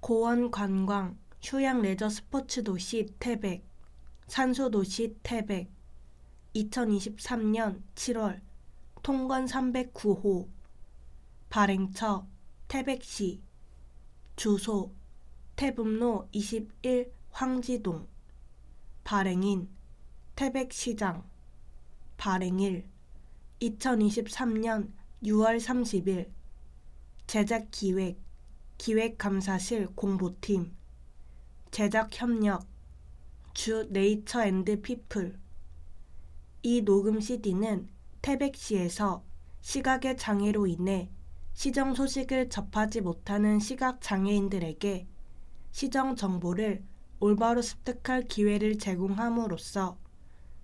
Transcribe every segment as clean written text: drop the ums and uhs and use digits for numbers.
고원 관광, 휴양 레저 스포츠 도시 태백, 산소 도시 태백, 2023년 7월, 통건 309호, 발행처 태백시, 주소 태북로 21 황지동, 발행인 태백시장, 발행일 2023년 6월 30일, 제작기획 기획감사실 공보팀, 제작협력 주 네이처 앤드 피플. 이 녹음 CD는 태백시에서 시각의 장애로 인해 시정 소식을 접하지 못하는 시각장애인들에게 시정 정보를 올바로 습득할 기회를 제공함으로써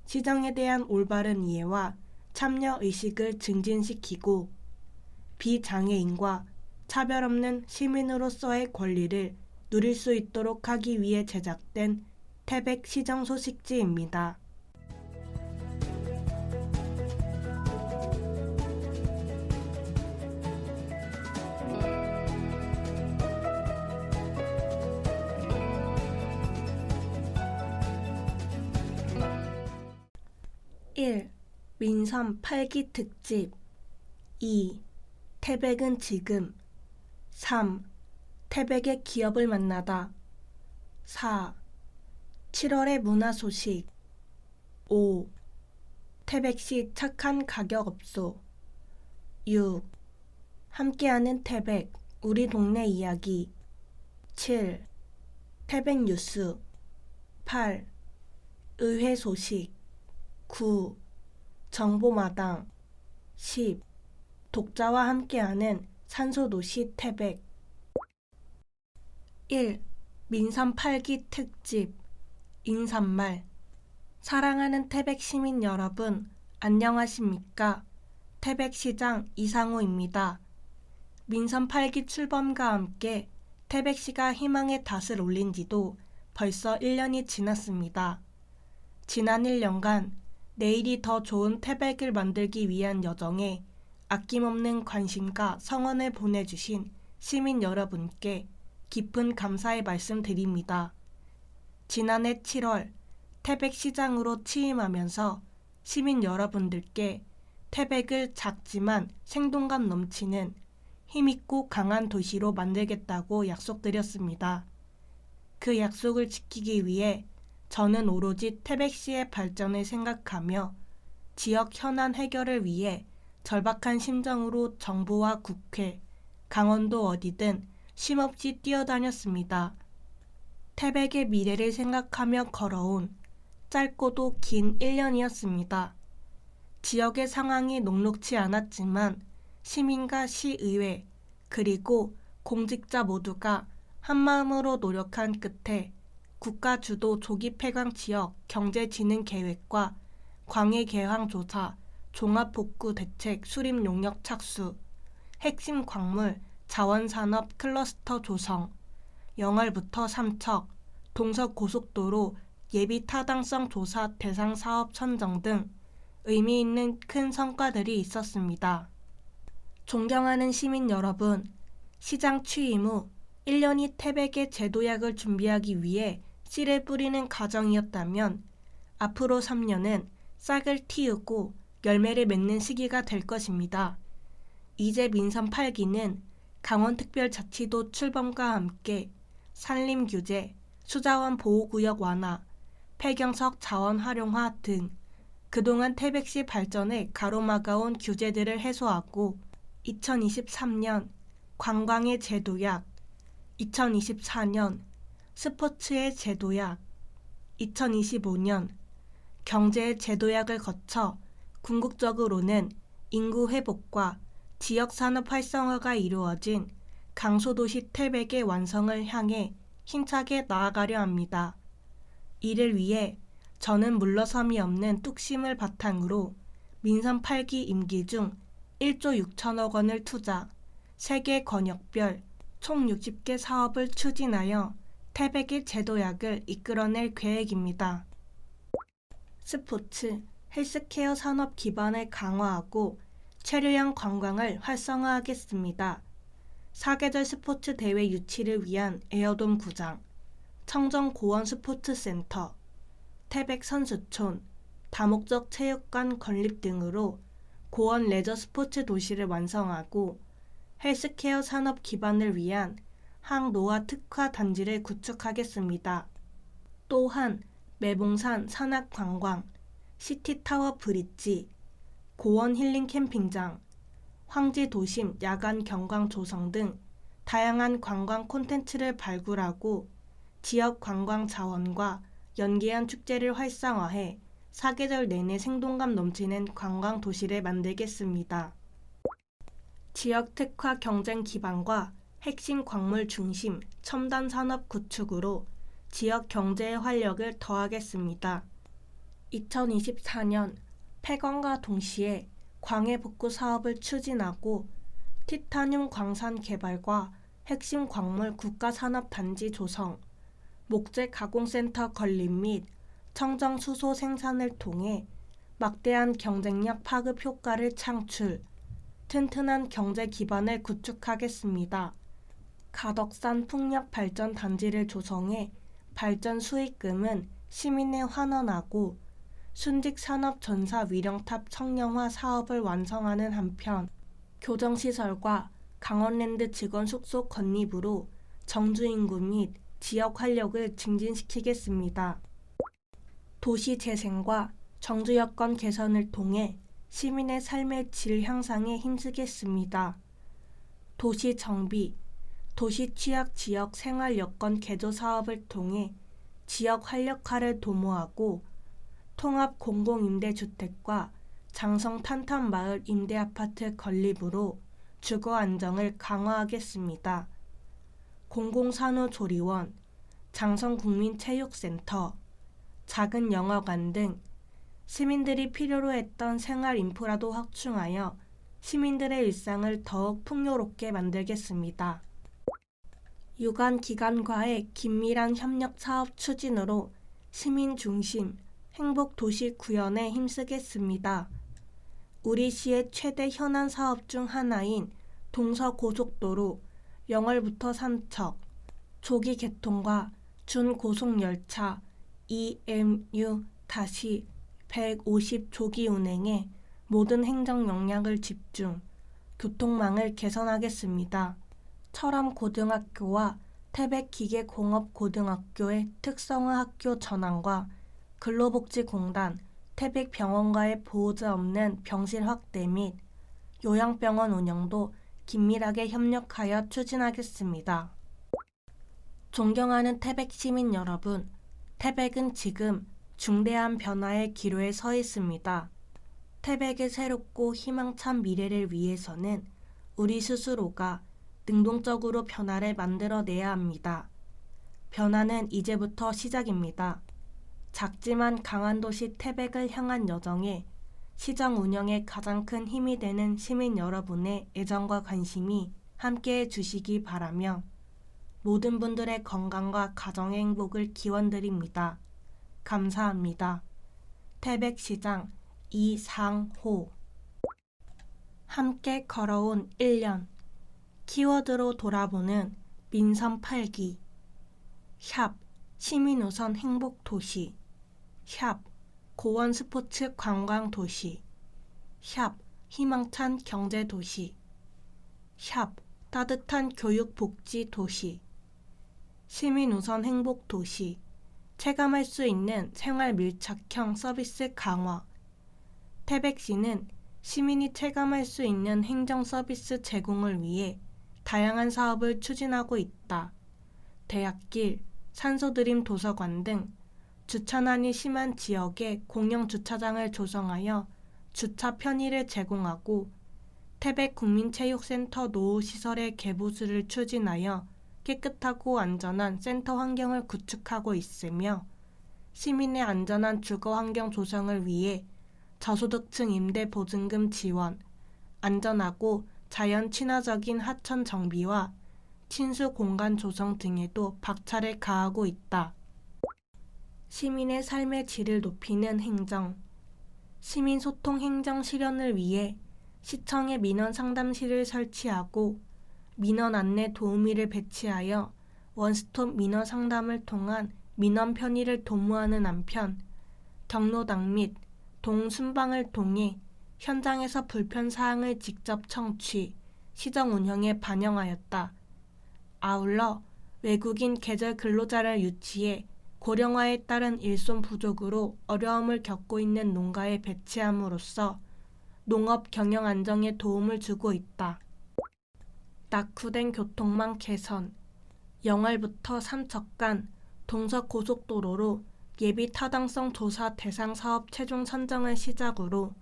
시정에 대한 올바른 이해와 참여 의식을 증진시키고 비장애인과 차별 없는 시민으로서의 권리를 누릴 수 있도록 하기 위해 제작된 태백 시정 소식지입니다. (1) 민선 8기 특집. 2. 태백은 지금. 3. 태백의 기업을 만나다. 4. 7월의 문화 소식. 5. 태백시 착한 가격업소. 6. 함께하는 태백, 우리 동네 이야기. 7. 태백 뉴스. 8. 의회 소식. 9. 정보마당. 10. 독자와 함께하는 산소도시 태백. 1. 민선 8기 특집. 인사말. 사랑하는 태백 시민 여러분, 안녕하십니까? 태백시장 이상우입니다. 민선 8기 출범과 함께 태백시가 희망의 닷을 올린 지도 벌써 1년이 지났습니다. 지난 1년간 내일이 더 좋은 태백을 만들기 위한 여정에 아낌없는 관심과 성원을 보내주신 시민 여러분께 깊은 감사의 말씀 드립니다. 지난해 7월 태백시장으로 취임하면서 시민 여러분들께 태백을 작지만 생동감 넘치는 힘있고 강한 도시로 만들겠다고 약속드렸습니다. 그 약속을 지키기 위해 저는 오로지 태백시의 발전을 생각하며 지역 현안 해결을 위해 절박한 심정으로 정부와 국회, 강원도 어디든 쉼없이 뛰어다녔습니다. 태백의 미래를 생각하며 걸어온 짧고도 긴 1년이었습니다. 지역의 상황이 녹록지 않았지만 시민과 시의회 그리고 공직자 모두가 한마음으로 노력한 끝에 국가 주도 조기 폐광 지역 경제진흥계획과 광해개항조사, 종합복구 대책 수립 용역 착수, 핵심 광물, 자원산업 클러스터 조성, 영월부터 삼척, 동서고속도로 예비 타당성 조사 대상 사업 선정 등 의미 있는 큰 성과들이 있었습니다. 존경하는 시민 여러분, 시장 취임 후 1년이 태백의 제도약을 준비하기 위해 씨를 뿌리는 과정이었다면 앞으로 3년은 싹을 틔우고 열매를 맺는 시기가 될 것입니다. 이제 민선 8기는 강원특별자치도 출범과 함께 산림규제, 수자원 보호구역 완화, 폐경석 자원 활용화 등 그동안 태백시 발전을 가로막아온 규제들을 해소하고 2023년 관광의 제도약, 2024년 스포츠의 제도약, 2025년 경제의 제도약을 거쳐 궁극적으로는 인구 회복과 지역산업 활성화가 이루어진 강소도시 태백의 완성을 향해 힘차게 나아가려 합니다. 이를 위해 저는 물러섬이 없는 뚝심을 바탕으로 민선 8기 임기 중 1조 6천억 원을 투자, 3개 권역별 총 60개 사업을 추진하여 태백의 제도약을 이끌어낼 계획입니다. 스포츠, 헬스케어 산업 기반을 강화하고 체류형 관광을 활성화하겠습니다. 사계절 스포츠 대회 유치를 위한 에어돔 구장, 청정 고원 스포츠센터, 태백 선수촌, 다목적 체육관 건립 등으로 고원 레저 스포츠 도시를 완성하고 헬스케어 산업 기반을 위한 항노화 특화 단지를 구축하겠습니다. 또한 매봉산 산악관광, 시티타워 브릿지, 고원 힐링 캠핑장, 황지 도심 야간 경광 조성 등 다양한 관광 콘텐츠를 발굴하고 지역 관광 자원과 연계한 축제를 활성화해 사계절 내내 생동감 넘치는 관광 도시를 만들겠습니다. 지역 특화 경쟁 기반과 핵심 광물 중심 첨단 산업 구축으로 지역 경제의 활력을 더하겠습니다. 2024년 폐광과 동시에 광해 복구 사업을 추진하고 티타늄 광산 개발과 핵심 광물 국가산업단지 조성, 목재 가공센터 건립 및 청정 수소 생산을 통해 막대한 경쟁력 파급 효과를 창출, 튼튼한 경제 기반을 구축하겠습니다. 가덕산 풍력 발전 단지를 조성해 발전 수익금은 시민에 환원하고 순직 산업 전사 위령탑 청량화 사업을 완성하는 한편 교정시설과 강원랜드 직원 숙소 건립으로 정주 인구 및 지역 활력을 증진시키겠습니다. 도시 재생과 정주 여건 개선을 통해 시민의 삶의 질 향상에 힘쓰겠습니다. 도시 정비, 도시 취약 지역 생활 여건 개조 사업을 통해 지역 활력화를 도모하고 통합 공공임대주택과 장성 탄탄마을 임대아파트 건립으로 주거 안정을 강화하겠습니다. 공공산후조리원, 장성국민체육센터, 작은 영화관 등 시민들이 필요로 했던 생활 인프라도 확충하여 시민들의 일상을 더욱 풍요롭게 만들겠습니다. 유관기관과의 긴밀한 협력 사업 추진으로 시민 중심 행복도시 구현에 힘쓰겠습니다. 우리 시의 최대 현안 사업 중 하나인 동서고속도로 영월부터 삼척, 조기 개통과 준고속열차 EMU-150 조기 운행에 모든 행정 역량을 집중, 교통망을 개선하겠습니다. 철암고등학교와 태백기계공업고등학교의 특성화 학교 전환과 근로복지공단, 태백병원과의 보호자 없는 병실 확대 및 요양병원 운영도 긴밀하게 협력하여 추진하겠습니다. 존경하는 태백 시민 여러분, 태백은 지금 중대한 변화의 기로에 서 있습니다. 태백의 새롭고 희망찬 미래를 위해서는 우리 스스로가 능동적으로 변화를 만들어내야 합니다. 변화는 이제부터 시작입니다. 작지만 강한 도시 태백을 향한 여정에 시정 운영에 가장 큰 힘이 되는 시민 여러분의 애정과 관심이 함께해 주시기 바라며 모든 분들의 건강과 가정의 행복을 기원드립니다. 감사합니다. 태백시장 이상호. 함께 걸어온 1년. 키워드로 돌아보는 민선 8기. 샵 시민우선 행복도시. 샵 고원 스포츠 관광도시. 샵 희망찬 경제도시. 샵 따뜻한 교육복지도시. 시민우선 행복도시. 체감할 수 있는 생활 밀착형 서비스 강화. 태백시는 시민이 체감할 수 있는 행정 서비스 제공을 위해 다양한 사업을 추진하고 있다. 대학길, 산소드림 도서관 등 주차난이 심한 지역에 공영 주차장을 조성하여 주차 편의를 제공하고 태백국민체육센터 노후시설의 개보수를 추진하여 깨끗하고 안전한 센터 환경을 구축하고 있으며 시민의 안전한 주거 환경 조성을 위해 저소득층 임대 보증금 지원, 안전하고 자연 친화적인 하천 정비와 친수 공간 조성 등에도 박차를 가하고 있다. 시민의 삶의 질을 높이는 행정. 시민 소통 행정 실현을 위해 시청에 민원 상담실을 설치하고 민원 안내 도우미를 배치하여 원스톱 민원 상담을 통한 민원 편의를 도모하는 한편 경로당 및 동순방을 통해 현장에서 불편 사항을 직접 청취, 시정 운영에 반영하였다. 아울러 외국인 계절 근로자를 유치해 고령화에 따른 일손 부족으로 어려움을 겪고 있는 농가에 배치함으로써 농업 경영 안정에 도움을 주고 있다. 낙후된 교통망 개선. 0월부터 삼척간 동서고속도로로 예비 타당성 조사 대상 사업 최종 선정을 시작으로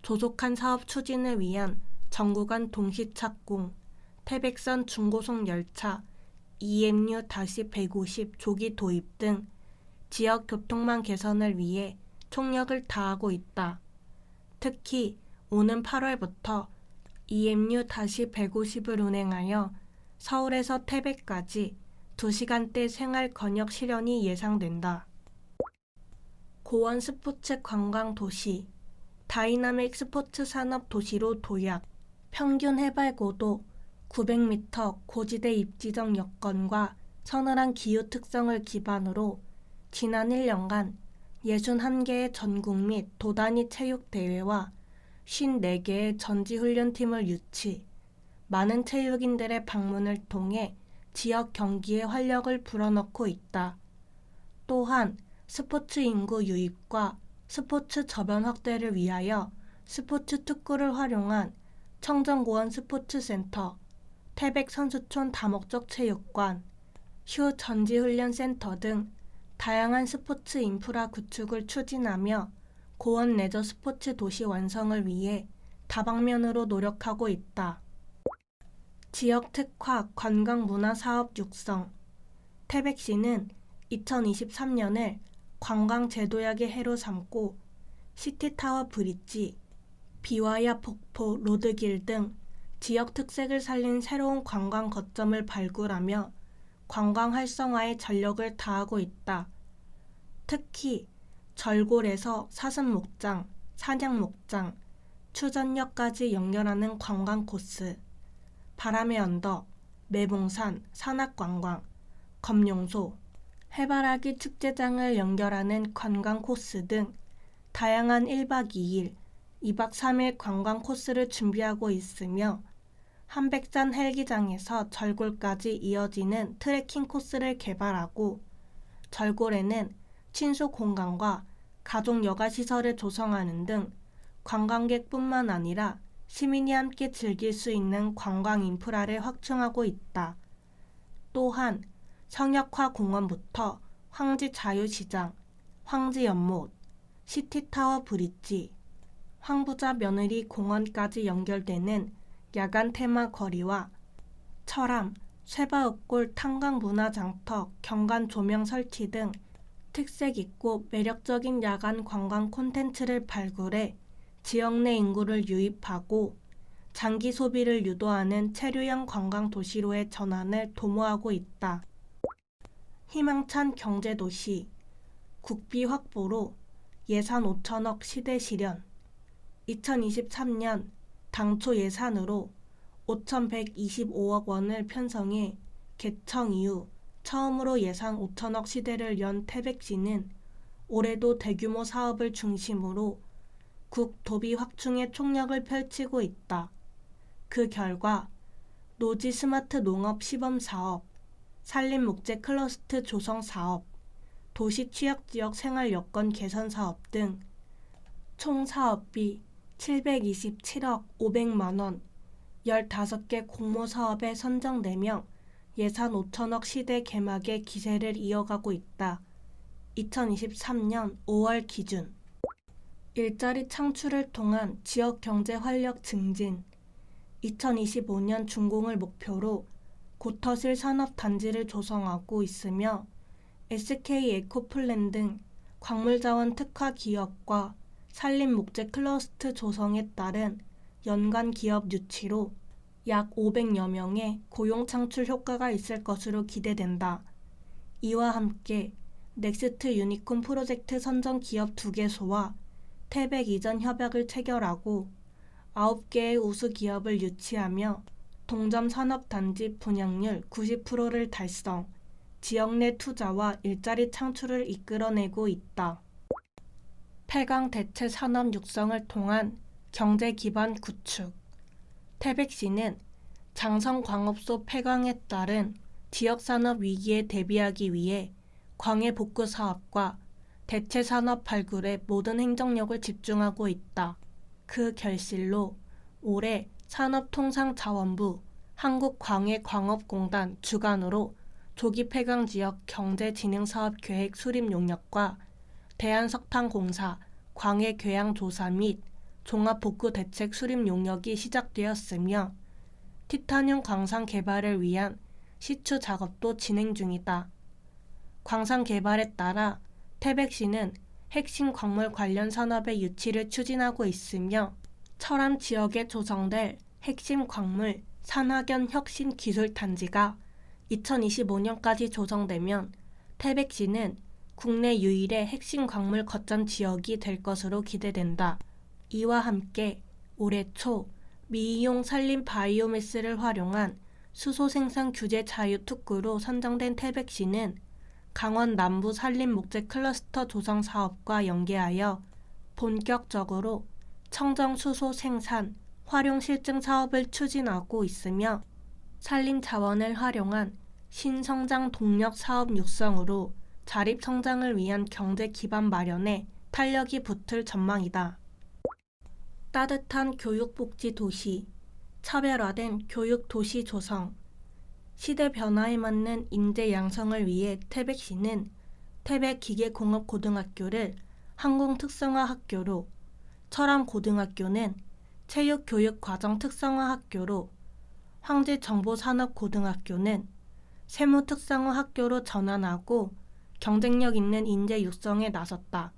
조속한 사업 추진을 위한 정구간 동시 착공, 태백선 중고속 열차 EMU-150 조기 도입 등 지역 교통망 개선을 위해 총력을 다하고 있다. 특히 오는 8월부터 EMU-150을 운행하여 서울에서 태백까지 2시간대 생활 권역 실현이 예상된다. 고원 스포츠 관광 도시, 다이나믹 스포츠 산업 도시로 도약, 평균 해발 고도 900m 고지대 입지적 여건과 서늘한 기후 특성을 기반으로 지난 1년간 61개의 전국 및 도단위 체육대회와 54개의 전지훈련팀을 유치, 많은 체육인들의 방문을 통해 지역 경기에 활력을 불어넣고 있다. 또한 스포츠 인구 유입과 스포츠 저변 확대를 위하여 스포츠 특구를 활용한 청정고원 스포츠센터, 태백 선수촌 다목적 체육관, 휴 전지훈련센터 등 다양한 스포츠 인프라 구축을 추진하며 고원 레저 스포츠 도시 완성을 위해 다방면으로 노력하고 있다. 지역 특화 관광 문화 사업 육성. 태백시는 2023년을 관광 제도약의 해로 삼고 시티타워 브릿지, 비와야 폭포 로드길 등 지역 특색을 살린 새로운 관광 거점을 발굴하며 관광 활성화에 전력을 다하고 있다. 특히 절골에서 사슴목장, 산양목장, 추전역까지 연결하는 관광 코스, 바람의 언덕, 매봉산, 산악관광, 검룡소, 해바라기 축제장을 연결하는 관광 코스 등 다양한 1박 2일, 2박 3일 관광 코스를 준비하고 있으며 한백산 헬기장에서 절골까지 이어지는 트레킹 코스를 개발하고 절골에는 친수 공간과 가족 여가시설을 조성하는 등 관광객뿐만 아니라 시민이 함께 즐길 수 있는 관광 인프라를 확충하고 있다. 또한 성역화 공원부터 황지 자유시장, 황지 연못, 시티타워 브릿지, 황부자 며느리 공원까지 연결되는 야간 테마 거리와 철암, 쇠바읍골 탄광문화장터 경관 조명 설치 등 특색 있고 매력적인 야간 관광 콘텐츠를 발굴해 지역 내 인구를 유입하고 장기 소비를 유도하는 체류형 관광 도시로의 전환을 도모하고 있다. 희망찬 경제도시, 국비 확보로 예산 5천억 시대 실현. 2023년 당초 예산으로 5,125억 원을 편성해 개청 이후 처음으로 예산 5천억 시대를 연 태백시는 올해도 대규모 사업을 중심으로 국도비 확충에 총력을 펼치고 있다. 그 결과 노지 스마트 농업 시범 사업, 산림목재 클러스터 조성 사업, 도시 취약지역 생활 여건 개선 사업 등 총 사업비 727억 500만 원, 15개 공모 사업에 선정되며 예산 5천억 시대 개막의 기세를 이어가고 있다. 2023년 5월 기준. 일자리 창출을 통한 지역 경제 활력 증진. 2025년 준공을 목표로 고터실 산업단지를 조성하고 있으며 SK 에코플랜 등 광물자원 특화 기업과 산림목재 클러스터 조성에 따른 연간 기업 유치로 약 500여 명의 고용 창출 효과가 있을 것으로 기대된다. 이와 함께 넥스트 유니콘 프로젝트 선정 기업 2개소와 태백 이전 협약을 체결하고 9개의 우수 기업을 유치하며 동점 산업단지 분양률 90%를 달성, 지역 내 투자와 일자리 창출을 이끌어내고 있다. 폐강 대체 산업 육성을 통한 경제 기반 구축. 태백시는 장성광업소 폐광에 따른 지역산업 위기에 대비하기 위해 광해 복구 사업과 대체 산업 발굴에 모든 행정력을 집중하고 있다. 그 결실로 올해 산업통상자원부 한국광해광업공단 주관으로 조기 폐광 지역 경제진흥사업계획 수립 용역과 대한석탄공사 광해궤양조사 및 종합복구대책 수립 용역이 시작되었으며 티타늄 광산 개발을 위한 시추 작업도 진행 중이다. 광산 개발에 따라 태백시는 핵심 광물 관련 산업의 유치를 추진하고 있으며 철암 지역에 조성될 핵심 광물 산학연 혁신 기술단지가 2025년까지 조성되면 태백시는 국내 유일의 핵심 광물 거점 지역이 될 것으로 기대된다. 이와 함께 올해 초 미이용 산림 바이오매스를 활용한 수소 생산 규제 자유 특구로 선정된 태백시는 강원 남부 산림 목재 클러스터 조성 사업과 연계하여 본격적으로 청정 수소 생산, 활용 실증 사업을 추진하고 있으며 산림 자원을 활용한 신성장 동력 사업 육성으로 자립 성장을 위한 경제 기반 마련에 탄력이 붙을 전망이다. 따뜻한 교육복지 도시, 차별화된 교육 도시 조성. 시대 변화에 맞는 인재 양성을 위해 태백시는 태백기계공업고등학교를 항공특성화 학교로, 철암고등학교는 체육교육과정 특성화 학교로, 황제정보산업고등학교는 세무특성화 학교로 전환하고 경쟁력 있는 인재 육성에 나섰다.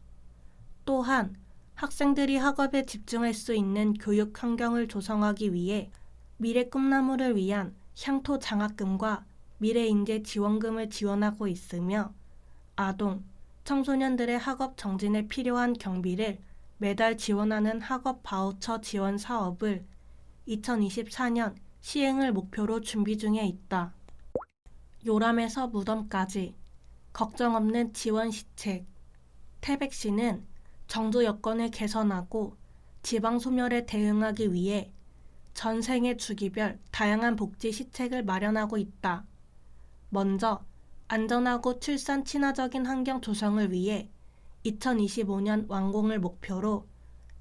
또한 학생들이 학업에 집중할 수 있는 교육 환경을 조성하기 위해 미래 꿈나무를 위한 향토 장학금과 미래인재 지원금을 지원하고 있으며 아동, 청소년들의 학업 정진에 필요한 경비를 매달 지원하는 학업 바우처 지원 사업을 2024년 시행을 목표로 준비 중에 있다. 요람에서 무덤까지 걱정 없는 지원 시책. 태백시는 정부 여건을 개선하고 지방 소멸에 대응하기 위해 전 생애 주기별 다양한 복지 시책을 마련하고 있다. 먼저 안전하고 출산 친화적인 환경 조성을 위해 2025년 완공을 목표로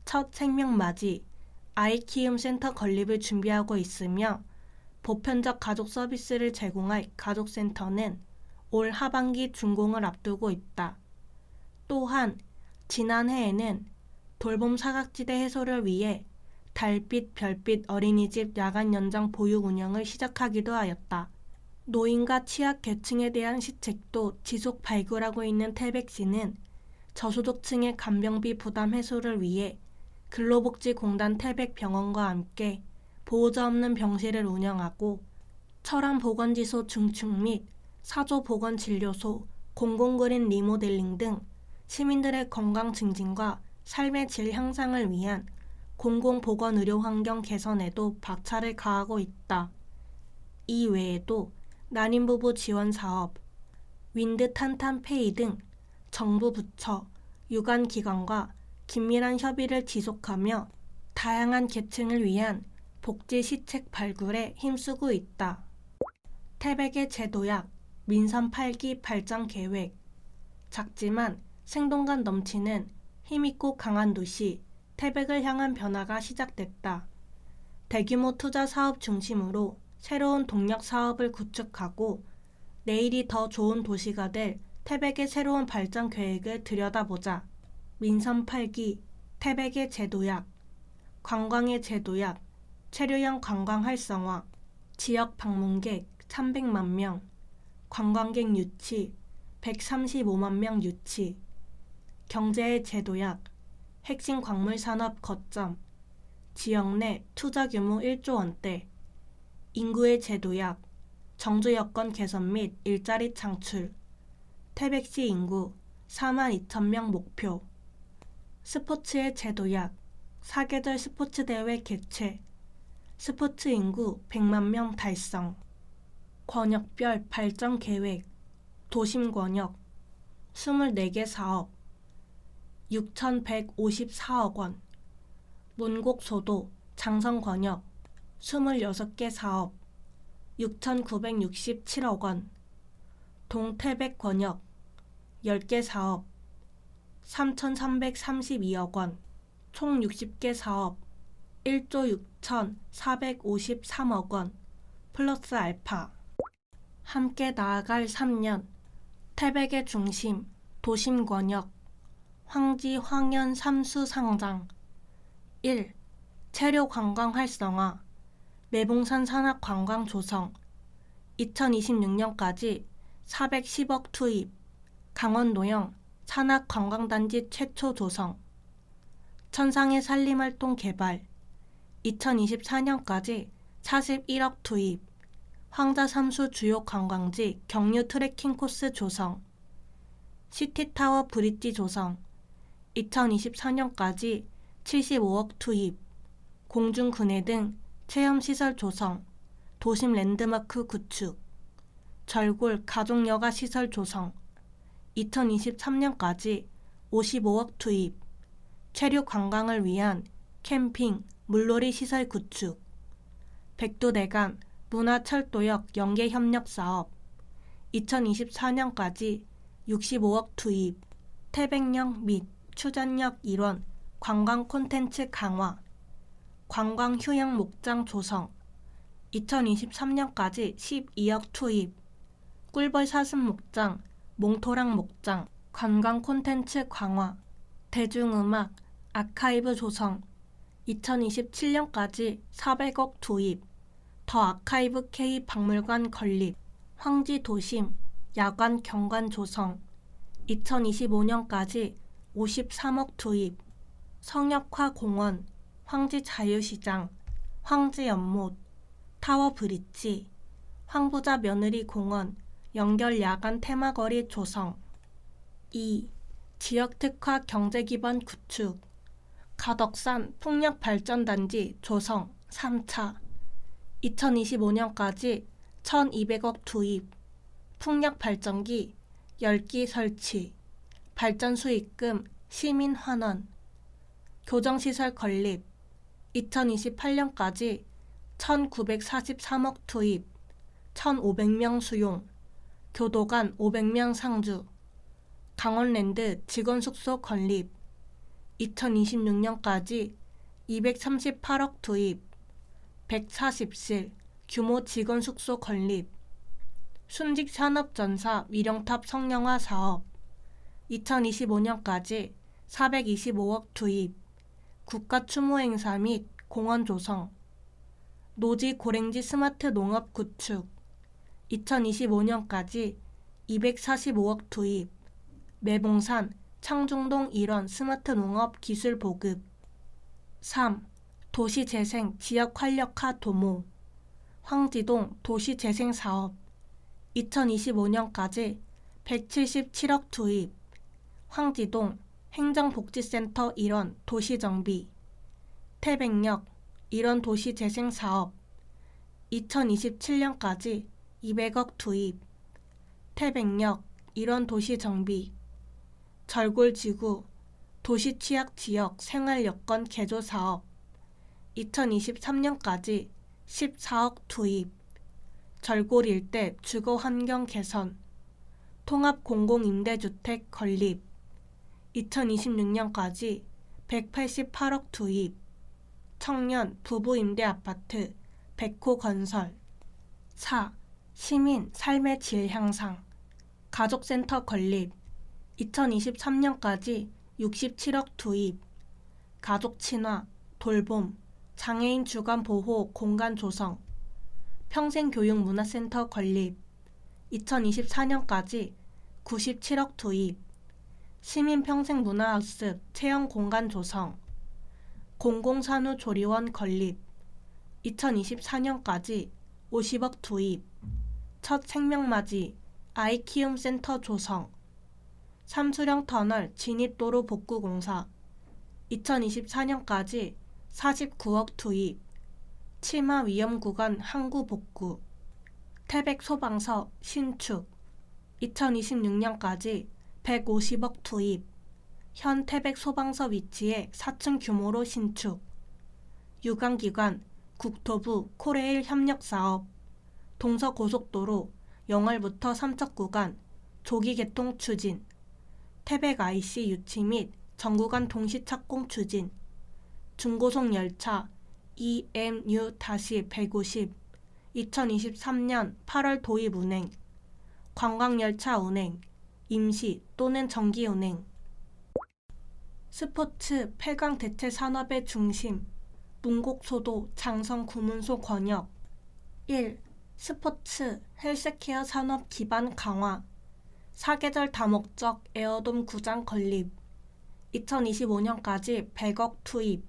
첫 생명맞이 아이 키움 센터 건립을 준비하고 있으며 보편적 가족 서비스를 제공할 가족센터는 올 하반기 준공을 앞두고 있다. 또한 지난해에는 돌봄 사각지대 해소를 위해 달빛, 별빛 어린이집 야간 연장 보육 운영을 시작하기도 하였다. 노인과 취약계층에 대한 시책도 지속 발굴하고 있는 태백시는 저소득층의 간병비 부담 해소를 위해 근로복지공단 태백병원과 함께 보호자 없는 병실을 운영하고 철암보건지소 증축 및 사조보건진료소, 공공그린 리모델링 등 시민들의 건강 증진과 삶의 질 향상을 위한 공공보건의료 환경 개선에도 박차를 가하고 있다. 이 외에도 난임부부 지원 사업, 윈드 탄탄페이 등 정부 부처, 유관기관과 긴밀한 협의를 지속하며 다양한 계층을 위한 복지 시책 발굴에 힘쓰고 있다. 태백의 제도약, 민선 8기 발전 계획. 작지만 생동감 넘치는 힘있고 강한 도시 태백을 향한 변화가 시작됐다. 대규모 투자 사업 중심으로 새로운 동력 사업을 구축하고 내일이 더 좋은 도시가 될 태백의 새로운 발전 계획을 들여다보자. 민선 8기 태백의 제도약, 관광의 제도약, 체류형 관광 활성화, 지역 방문객 300만 명, 관광객 유치 135만 명 유치, 경제의 제도약, 핵심 광물 산업 거점, 지역 내 투자 규모 1조 원대, 인구의 제도약, 정주 여건 개선 및 일자리 창출, 태백시 인구 4만 2천 명 목표, 스포츠의 제도약, 사계절 스포츠 대회 개최, 스포츠 인구 100만 명 달성. 권역별 발전 계획. 도심 권역 24개 사업 6,154억 원. 문곡 소도 장성 권역 26개 사업 6,967억 원. 동태백 권역 10개 사업 3,332억 원. 총 60개 사업 1조 6,453억 원 플러스 알파. 함께 나아갈 3년. 태백의 중심 도심 권역 황지 황현 삼수 상장. 1. 체류 관광 활성화. 매봉산 산악 관광 조성. 2026년까지 410억 투입. 강원도형 산악 관광단지 최초 조성. 천상의 산림활동 개발. 2024년까지 41억 투입. 황자 삼수 주요 관광지 경유 트레킹 코스 조성. 시티타워 브릿지 조성. 2024년까지 75억 투입. 공중근해 등 체험시설 조성. 도심 랜드마크 구축. 절골 가족여가 시설 조성. 2023년까지 55억 투입. 체류 관광을 위한 캠핑, 물놀이 시설 구축. 백두대간 문화철도역 연계협력 사업. 2024년까지 65억 투입. 태백역 및 추전역 일원 관광 콘텐츠 강화. 관광 휴양 목장 조성. 2023년까지 12억 투입. 꿀벌 사슴 목장, 몽토랑 목장 관광 콘텐츠 강화. 대중음악 아카이브 조성. 2027년까지 400억 투입. 더 아카이브 K 박물관 건립. 황지 도심 야간 경관 조성. 2025년까지 53억 투입. 성역화 공원, 황지 자유시장, 황지 연못, 타워 브릿지, 황부자 며느리 공원 연결 야간 테마거리 조성. 2. 지역특화 경제기반 구축. 가덕산 풍력발전단지 조성 3차. 2025년까지 1,200억 투입. 풍력발전기 10기 설치. 발전 수익금 시민 환원. 교정시설 건립. 2028년까지 1,943억 투입. 1,500명 수용. 교도관 500명 상주. 강원랜드 직원숙소 건립. 2026년까지 238억 투입. 140실 규모 직원숙소 건립. 순직산업전사 위령탑 성령화 사업. 2025년까지 425억 투입. 국가추모행사 및 공원 조성. 노지 고랭지 스마트 농업 구축. 2025년까지 245억 투입. 매봉산 창중동 일원 스마트 농업 기술 보급. 3. 도시재생 지역 활력화 도모. 황지동 도시재생사업. 2025년까지 177억 투입. 황지동 행정복지센터 일원 도시정비. 태백역 일원 도시재생사업. 2027년까지 200억 투입. 태백역 일원 도시정비. 절골지구 도시취약지역 생활여건 개조사업. 2023년까지 14억 투입. 절골 일대 주거환경 개선. 통합공공임대주택 건립. 2026년까지 188억 투입. 청년 부부임대아파트 100호 건설. 4. 시민 삶의 질 향상. 가족센터 건립. 2023년까지 67억 투입. 가족 친화, 돌봄, 장애인 주간 보호 공간 조성. 평생교육문화센터 건립. 2024년까지 97억 투입. 시민평생문화학습 체험 공간 조성. 공공산후조리원 건립. 2024년까지 50억 투입. 첫 생명맞이 아이키움 센터 조성. 삼수령 터널 진입도로 복구공사. 2024년까지 49억 투입. 치마 위험 구간 항구 복구. 태백 소방서 신축. 2026년까지 150억 투입. 현 태백 소방서 위치에 4층 규모로 신축. 유관기관 국토부 코레일 협력사업. 동서고속도로 영월부터 삼척구간 조기 개통 추진. 태백 IC 유치 및 전구간 동시 착공 추진. 중고속 열차 EMU-150 2023년 8월 도입 운행. 관광열차 운행, 임시 또는 정기 운행. 스포츠 폐강 대체 산업의 중심. 문곡소도 장성 구문소 권역. 1. 스포츠 헬스케어 산업 기반 강화. 사계절 다목적 에어돔 구장 건립. 2025년까지 100억 투입.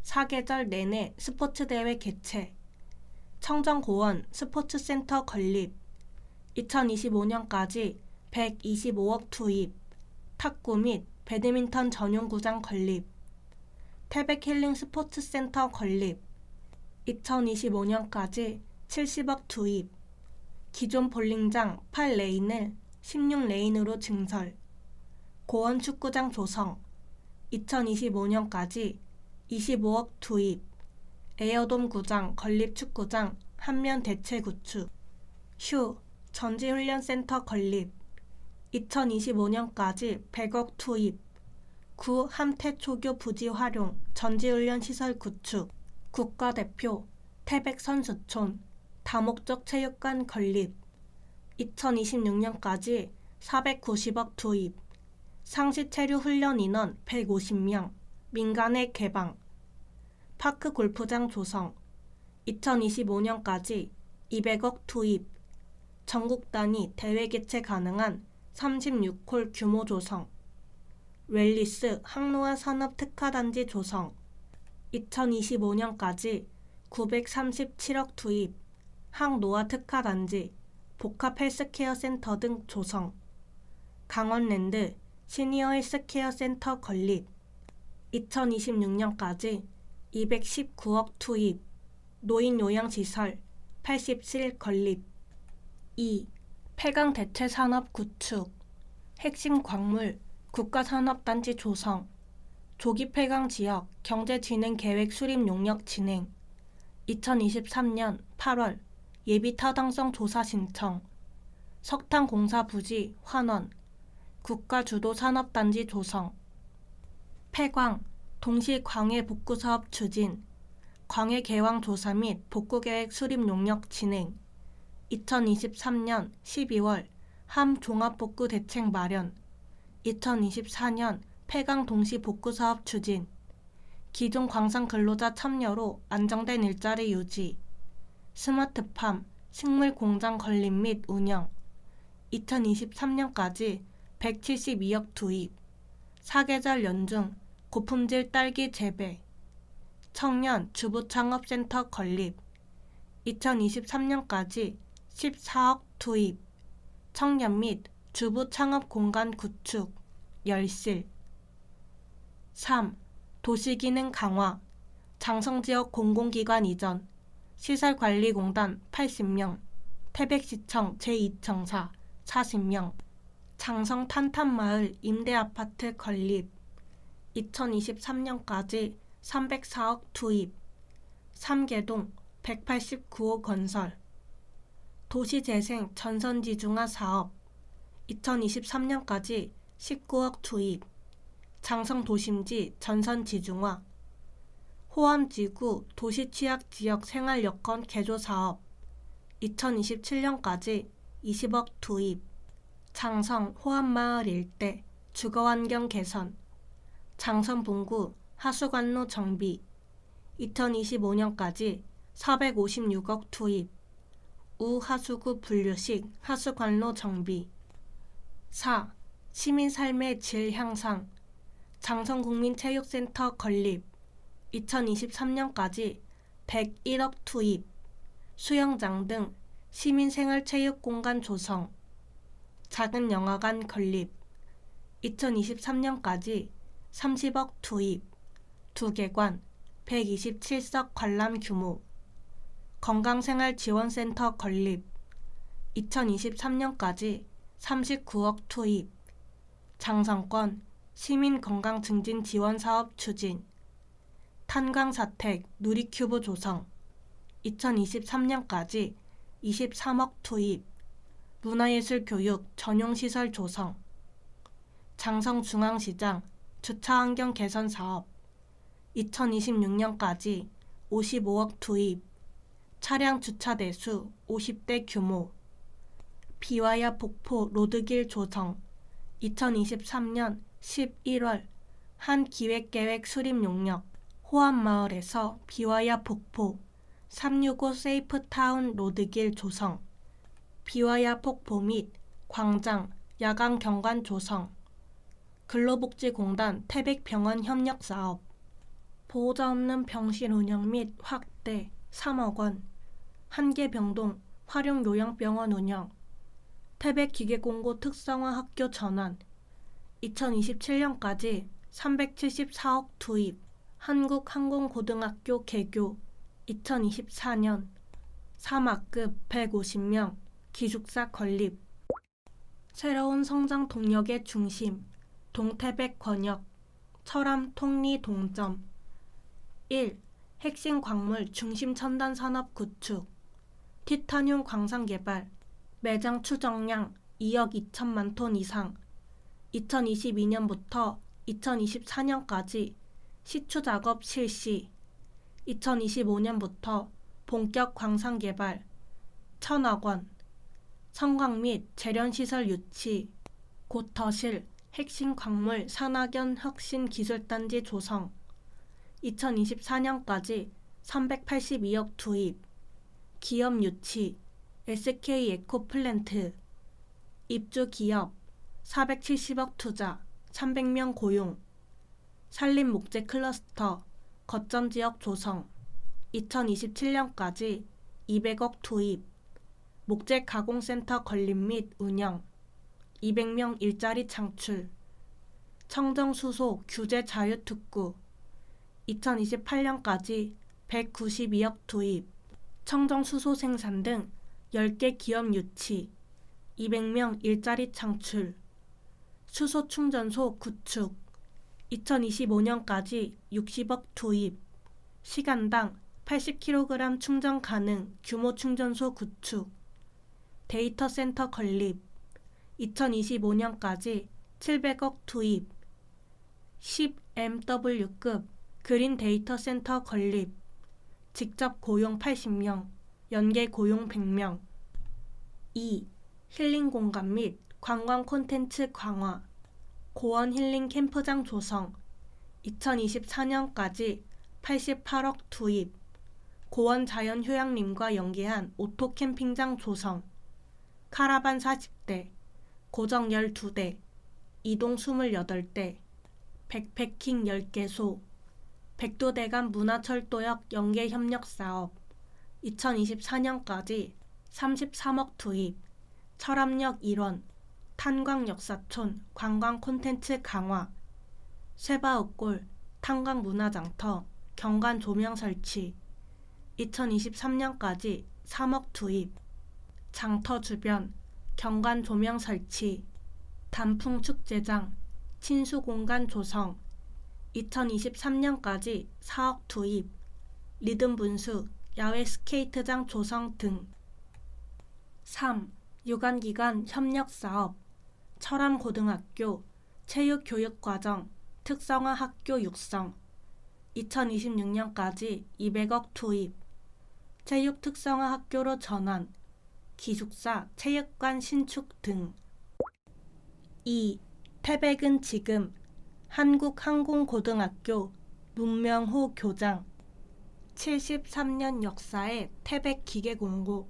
사계절 내내 스포츠 대회 개최. 청정고원 스포츠센터 건립. 2025년까지 125억 투입. 탁구 및 배드민턴 전용 구장 건립. 태백 힐링 스포츠센터 건립. 2025년까지 70억 투입. 기존 볼링장 8레인을 16레인으로 증설. 고원 축구장 조성. 2025년까지 25억 투입. 에어돔 구장 건립 축구장 한면 대체 구축. 슈 전지훈련센터 건립. 2025년까지 100억 투입. 구 함태초교 부지 활용 전지훈련 시설 구축. 국가대표 태백 선수촌 다목적 체육관 건립. 2026년까지 490억 투입. 상시체류 훈련 인원 150명. 민간의 개방. 파크 골프장 조성. 2025년까지 200억 투입. 전국 단위 대회 개최 가능한 36홀 규모 조성. 웰리스 항노화 산업 특화단지 조성. 2025년까지 937억 투입. 항노화 특화단지, 복합 헬스케어 센터 등 조성. 강원랜드 시니어 헬스케어 센터 건립. 2026년까지 219억 투입. 노인 요양시설 87 건립. 2. 폐강 대체 산업 구축. 핵심 광물 국가산업단지 조성. 조기 폐강 지역 경제진행계획 수립 용역 진행. 2023년 8월 예비 타당성 조사 신청. 석탄공사 부지 환원. 국가주도 산업단지 조성. 폐광 동시 광해 복구 사업 추진. 광해 개황 조사 및 복구 계획 수립 용역 진행. 2023년 12월 함 종합복구 대책 마련. 2024년 폐강 동시 복구 사업 추진. 기존 광산 근로자 참여로 안정된 일자리 유지. 스마트팜 식물 공장 건립 및 운영. 2023년까지 172억 투입. 사계절 연중 고품질 딸기 재배. 청년 주부창업센터 건립. 2023년까지 14억 투입. 청년 및 주부 창업 공간 구축, 열실. 3. 도시기능 강화. 장성지역 공공기관 이전. 시설관리공단 80명. 태백시청 제2청사 40명. 장성 탄탄마을 임대아파트 건립. 2023년까지 304억 투입. 삼계동 189호 건설. 도시재생 전선지중화 사업. 2023년까지 19억 투입. 장성도심지 전선지중화. 호암지구 도시취약지역 생활여건 개조사업. 2027년까지 20억 투입. 장성 호암마을 일대 주거환경 개선. 장성분구 하수관로 정비. 2025년까지 456억 투입. 우하수구 분류식 하수관로 정비. 4. 시민 삶의 질 향상. 장성국민체육센터 건립. 2023년까지 101억 투입. 수영장 등 시민생활체육공간 조성. 작은 영화관 건립. 2023년까지 30억 투입. 두개관 127석 관람 규모. 건강생활지원센터 건립 2023년까지 39억 투입 장성권 시민건강증진지원사업 추진 탄광사택 누리큐브 조성 2023년까지 23억 투입 문화예술교육 전용시설 조성 장성중앙시장 주차환경 개선 사업 2026년까지 55억 투입 차량 주차 대수 50대 규모 비와야 폭포 로드길 조성 2023년 11월 한 기획계획 수립 용역 호암마을에서 비와야 폭포 365 세이프타운 로드길 조성 비와야 폭포 및 광장 야간 경관 조성 근로복지공단 태백병원 협력사업 보호자 없는 병실 운영 및 확대 3억 원 한계병동 활용요양병원 운영 태백기계공고 특성화 학교 전환 2027년까지 374억 투입 한국항공고등학교 개교 2024년 3학급 150명 기숙사 건립 새로운 성장 동력의 중심 동태백 권역 철암 통리 동점 1. 핵심 광물 중심 첨단 산업 구축 티타늄 광산 개발 매장 추정량 2억 2천만 톤 이상 2022년부터 2024년까지 시추 작업 실시 2025년부터 본격 광산 개발 1,000억 원 성곽 및 재련시설 유치 고터실 핵심 광물 산학연 혁신 기술단지 조성 2024년까지 382억 투입 기업 유치 SK 에코플랜트 입주 기업 470억 투자 300명 고용 산림 목재 클러스터 거점 지역 조성 2027년까지 200억 투입 목재 가공센터 건립 및 운영 200명 일자리 창출 청정수소 규제 자유특구 2028년까지 192억 투입 청정수소 생산 등 10개 기업 유치 200명 일자리 창출 수소 충전소 구축 2025년까지 60억 투입 시간당 80kg 충전 가능 규모 충전소 구축 데이터 센터 건립 2025년까지 700억 투입 10MW급 그린 데이터 센터 건립 직접 고용 80명 연계 고용 100명 2. 힐링 공간 및 관광 콘텐츠 강화 고원 힐링 캠프장 조성 2024년까지 88억 투입 고원 자연휴양림과 연계한 오토 캠핑장 조성 카라반 40대 고정 12대 이동 28대 백패킹 10개소 백두대간 문화철도역 연계 협력 사업 2024년까지 33억 투입 철암역 일원 탄광역사촌 관광 콘텐츠 강화 쇠바우골 탄광문화장터 경관 조명 설치 2023년까지 3억 투입 장터 주변 경관 조명 설치 단풍 축제장 친수 공간 조성 2023년까지 4억 투입 리듬 분수 야외 스케이트장 조성 등 3. 유관기관 협력사업 철암고등학교 체육교육과정 특성화 학교 육성 2026년까지 200억 투입 체육 특성화 학교로 전환 기숙사 체육관 신축 등 2. 태백은 지금 한국항공고등학교 문명호 교장 73년 역사의 태백기계공고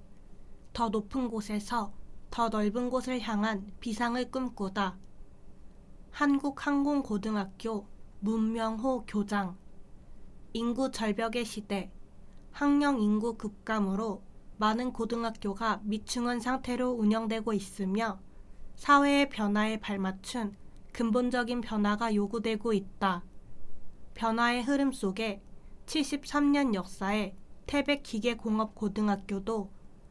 더 높은 곳에서 더 넓은 곳을 향한 비상을 꿈꾸다 한국항공고등학교 문명호 교장 인구 절벽의 시대 학령 인구 급감으로 많은 고등학교가 미충원 상태로 운영되고 있으며 사회의 변화에 발맞춘 근본적인 변화가 요구되고 있다. 변화의 흐름 속에 73년 역사의 태백기계공업고등학교도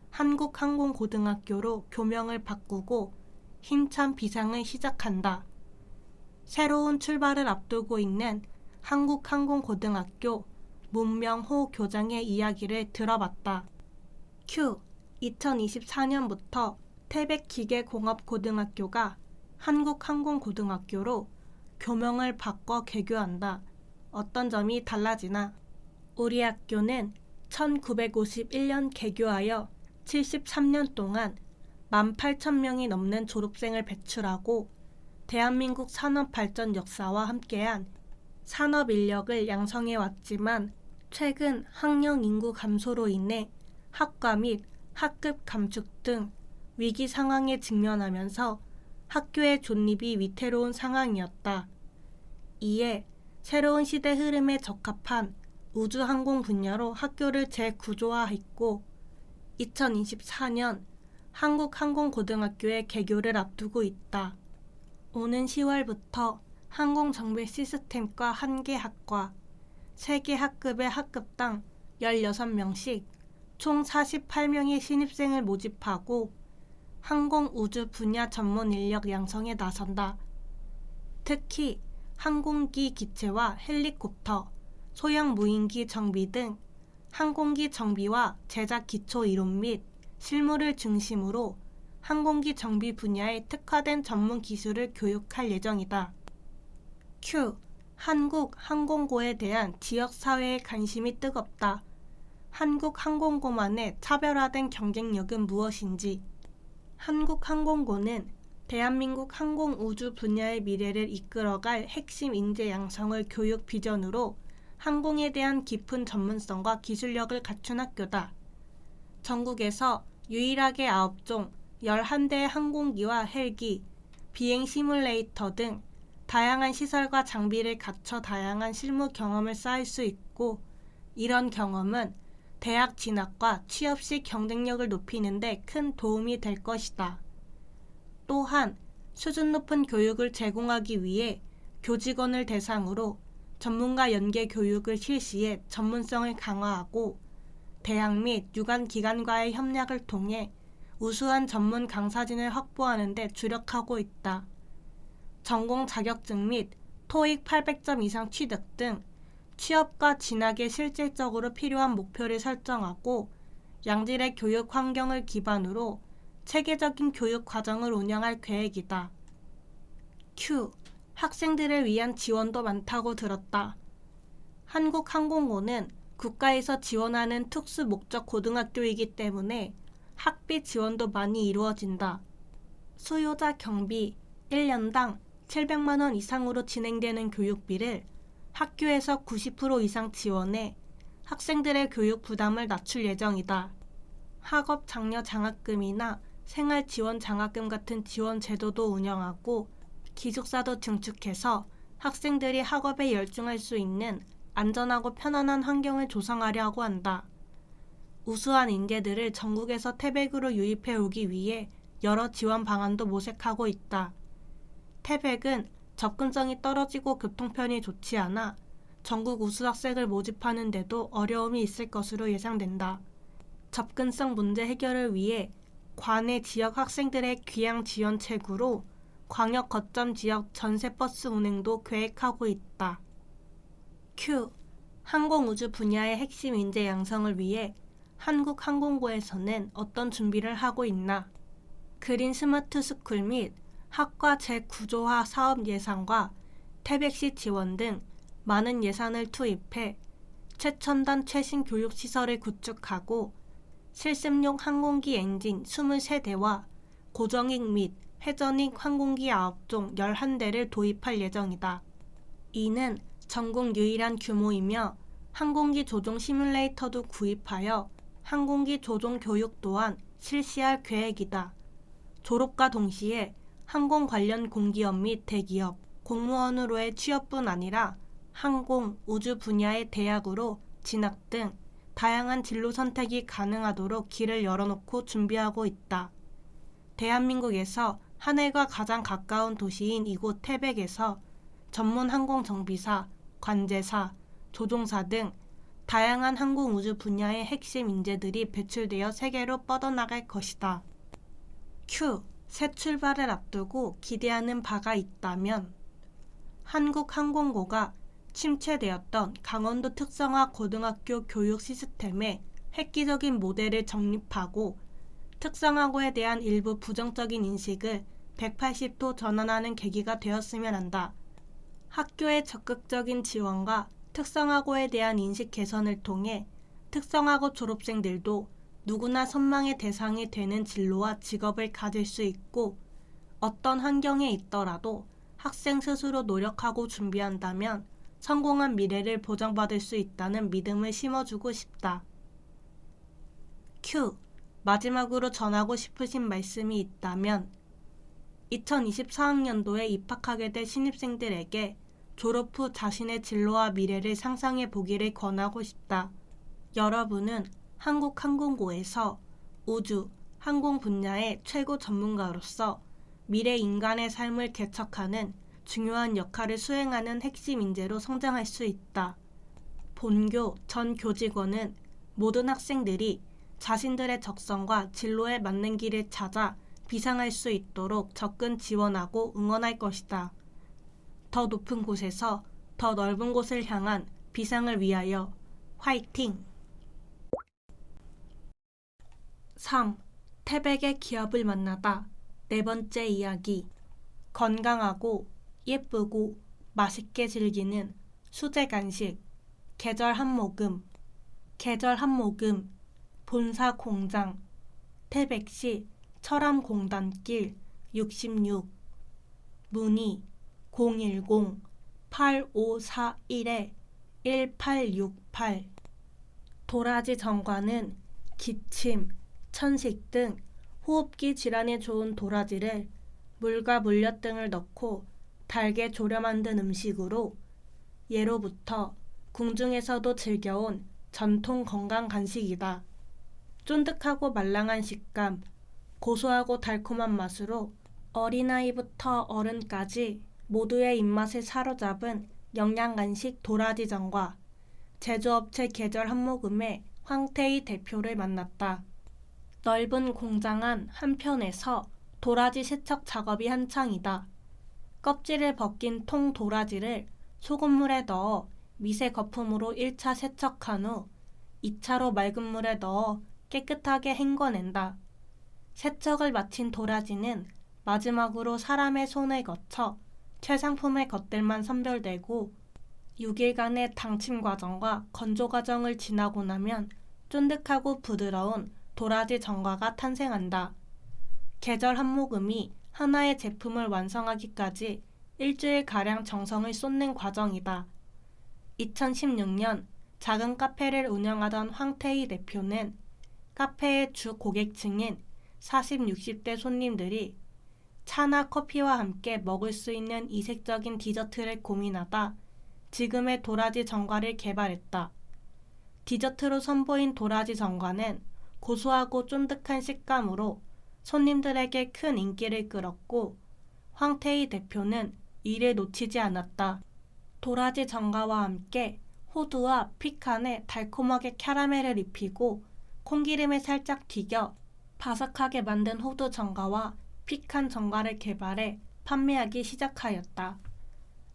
한국항공고등학교로 교명을 바꾸고 힘찬 비상을 시작한다. 새로운 출발을 앞두고 있는 한국항공고등학교 문명호 교장의 이야기를 들어봤다. 큐. 2024년부터 태백기계공업고등학교가 한국항공고등학교로 교명을 바꿔 개교한다. 어떤 점이 달라지나? 우리 학교는 1951년 개교하여 73년 동안 18,000명이 넘는 졸업생을 배출하고 대한민국 산업 발전 역사와 함께한 산업 인력을 양성해 왔지만 최근 학령 인구 감소로 인해 학과 및 학급 감축 등 위기 상황에 직면하면서 학교의 존립이 위태로운 상황이었다. 이에 새로운 시대 흐름에 적합한 우주항공 분야로 학교를 재구조화했고 2024년 한국항공고등학교의 개교를 앞두고 있다. 오는 10월부터 항공정비 시스템과 1개 학과, 3개 학급의 학급당 16명씩 총 48명의 신입생을 모집하고 항공우주 분야 전문 인력 양성에 나선다. 특히 항공기 기체와 헬리콥터, 소형 무인기 정비 등 항공기 정비와 제작 기초 이론 및 실무를 중심으로 항공기 정비 분야에 특화된 전문 기술을 교육할 예정이다. 큐. 한국항공고에 대한 지역사회의 관심이 뜨겁다. 한국항공고만의 차별화된 경쟁력은 무엇인지? 한국항공고는 대한민국 항공우주 분야의 미래를 이끌어갈 핵심 인재 양성을 교육 비전으로 항공에 대한 깊은 전문성과 기술력을 갖춘 학교다. 전국에서 유일하게 9종, 11대의 항공기와 헬기, 비행 시뮬레이터 등 다양한 시설과 장비를 갖춰 다양한 실무 경험을 쌓을 수 있고 이런 경험은 대학 진학과 취업 시 경쟁력을 높이는 데 큰 도움이 될 것이다. 또한 수준 높은 교육을 제공하기 위해 교직원을 대상으로 전문가 연계 교육을 실시해 전문성을 강화하고 대학 및 유관기관과의 협력을 통해 우수한 전문 강사진을 확보하는 데 주력하고 있다. 전공 자격증 및 토익 800점 이상 취득 등 취업과 진학에 실질적으로 필요한 목표를 설정하고 양질의 교육 환경을 기반으로 체계적인 교육 과정을 운영할 계획이다. 큐. 학생들을 위한 지원도 많다고 들었다. 한국항공고는 국가에서 지원하는 특수 목적 고등학교이기 때문에 학비 지원도 많이 이루어진다. 수요자 경비 1년당 700만 원 이상으로 진행되는 교육비를 학교에서 90% 이상 지원해 학생들의 교육 부담을 낮출 예정이다. 학업 장려 장학금이나 생활 지원 장학금 같은 지원 제도도 운영하고 기숙사도 증축해서 학생들이 학업에 열중할 수 있는 안전하고 편안한 환경을 조성하려고 한다. 우수한 인재들을 전국에서 태백으로 유입해 오기 위해 여러 지원 방안도 모색하고 있다. 태백은 접근성이 떨어지고 교통편이 좋지 않아 전국 우수 학생을 모집하는 데도 어려움이 있을 것으로 예상된다. 접근성 문제 해결을 위해 관내 지역 학생들의 귀향 지원 책으로 광역 거점 지역 전세버스 운행도 계획하고 있다. 큐. 항공우주 분야의 핵심 인재 양성을 위해 한국항공고에서는 어떤 준비를 하고 있나? 그린 스마트 스쿨 및 학과 재구조화 사업 예산과 태백시 지원 등 많은 예산을 투입해 최첨단 최신 교육시설을 구축하고 실습용 항공기 엔진 23대와 고정익 및 회전익 항공기 9종 11대를 도입할 예정이다. 이는 전국 유일한 규모이며 항공기 조종 시뮬레이터도 구입하여 항공기 조종 교육 또한 실시할 계획이다. 졸업과 동시에 항공 관련 공기업 및 대기업, 공무원으로의 취업뿐 아니라 항공, 우주 분야의 대학으로 진학 등 다양한 진로 선택이 가능하도록 길을 열어놓고 준비하고 있다. 대한민국에서 하늘과 가장 가까운 도시인 이곳 태백에서 전문 항공정비사, 관제사, 조종사 등 다양한 항공우주 분야의 핵심 인재들이 배출되어 세계로 뻗어나갈 것이다. Q. 새 출발을 앞두고 기대하는 바가 있다면 한국항공고가 침체되었던 강원도 특성화 고등학교 교육 시스템의 획기적인 모델을 정립하고 특성화고에 대한 일부 부정적인 인식을 180도 전환하는 계기가 되었으면 한다. 학교의 적극적인 지원과 특성화고에 대한 인식 개선을 통해 특성화고 졸업생들도 누구나 선망의 대상이 되는 진로와 직업을 가질 수 있고 어떤 환경에 있더라도 학생 스스로 노력하고 준비한다면 성공한 미래를 보장받을 수 있다는 믿음을 심어주고 싶다. Q. 마지막으로 전하고 싶으신 말씀이 있다면 2024학년도에 입학하게 될 신입생들에게 졸업 후 자신의 진로와 미래를 상상해 보기를 권하고 싶다. 여러분은 한국항공고에서 우주, 항공 분야의 최고 전문가로서 미래 인간의 삶을 개척하는 중요한 역할을 수행하는 핵심 인재로 성장할 수 있다. 본교 전 교직원은 모든 학생들이 자신들의 적성과 진로에 맞는 길을 찾아 비상할 수 있도록 접근 지원하고 응원할 것이다. 더 높은 곳에서 더 넓은 곳을 향한 비상을 위하여 화이팅! 3. 태백의 기업을 만나다. 네 번째 이야기. 건강하고 예쁘고 맛있게 즐기는 수제 간식. 계절 한모금. 계절 한모금. 본사 공장. 태백시 철암공단길 66. 문의 010-8541-1868. 도라지 정과는 기침, 천식 등 호흡기 질환에 좋은 도라지를 물과 물엿 등을 넣고 달게 졸여 만든 음식으로 예로부터 궁중에서도 즐겨온 전통 건강 간식이다. 쫀득하고 말랑한 식감, 고소하고 달콤한 맛으로 어린아이부터 어른까지 모두의 입맛을 사로잡은 영양간식 도라지전과 제조업체 계절 한모금의 황태희 대표를 만났다. 넓은 공장 안 한편에서 도라지 세척 작업이 한창이다. 껍질을 벗긴 통 도라지를 소금물에 넣어 미세 거품으로 1차 세척한 후 2차로 맑은 물에 넣어 깨끗하게 헹궈낸다. 세척을 마친 도라지는 마지막으로 사람의 손을 거쳐 최상품의 것들만 선별되고 6일간의 당침 과정과 건조 과정을 지나고 나면 쫀득하고 부드러운 도라지 전과가 탄생한다. 계절 한모금이 하나의 제품을 완성하기까지 일주일가량 정성을 쏟는 과정이다. 2016년 작은 카페를 운영하던 황태희 대표는 카페의 주 고객층인 40, 60대 손님들이 차나 커피와 함께 먹을 수 있는 이색적인 디저트를 고민하다 지금의 도라지 전과를 개발했다. 디저트로 선보인 도라지 전과는 고소하고 쫀득한 식감으로 손님들에게 큰 인기를 끌었고 황태희 대표는 이를 놓치지 않았다. 도라지 전과와 함께 호두와 피칸에 달콤하게 캐러멜을 입히고 콩기름에 살짝 튀겨 바삭하게 만든 호두 전과와 피칸 전과를 개발해 판매하기 시작하였다.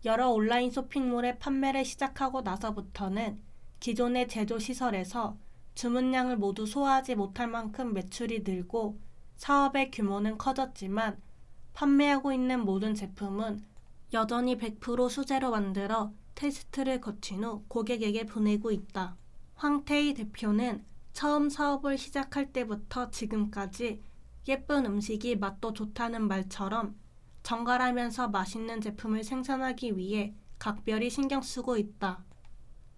여러 온라인 쇼핑몰에 판매를 시작하고 나서부터는 기존의 제조시설에서 주문량을 모두 소화하지 못할 만큼 매출이 늘고 사업의 규모는 커졌지만 판매하고 있는 모든 제품은 여전히 100% 수제로 만들어 테스트를 거친 후 고객에게 보내고 있다. 황태희 대표는 처음 사업을 시작할 때부터 지금까지 예쁜 음식이 맛도 좋다는 말처럼 정갈하면서 맛있는 제품을 생산하기 위해 각별히 신경 쓰고 있다.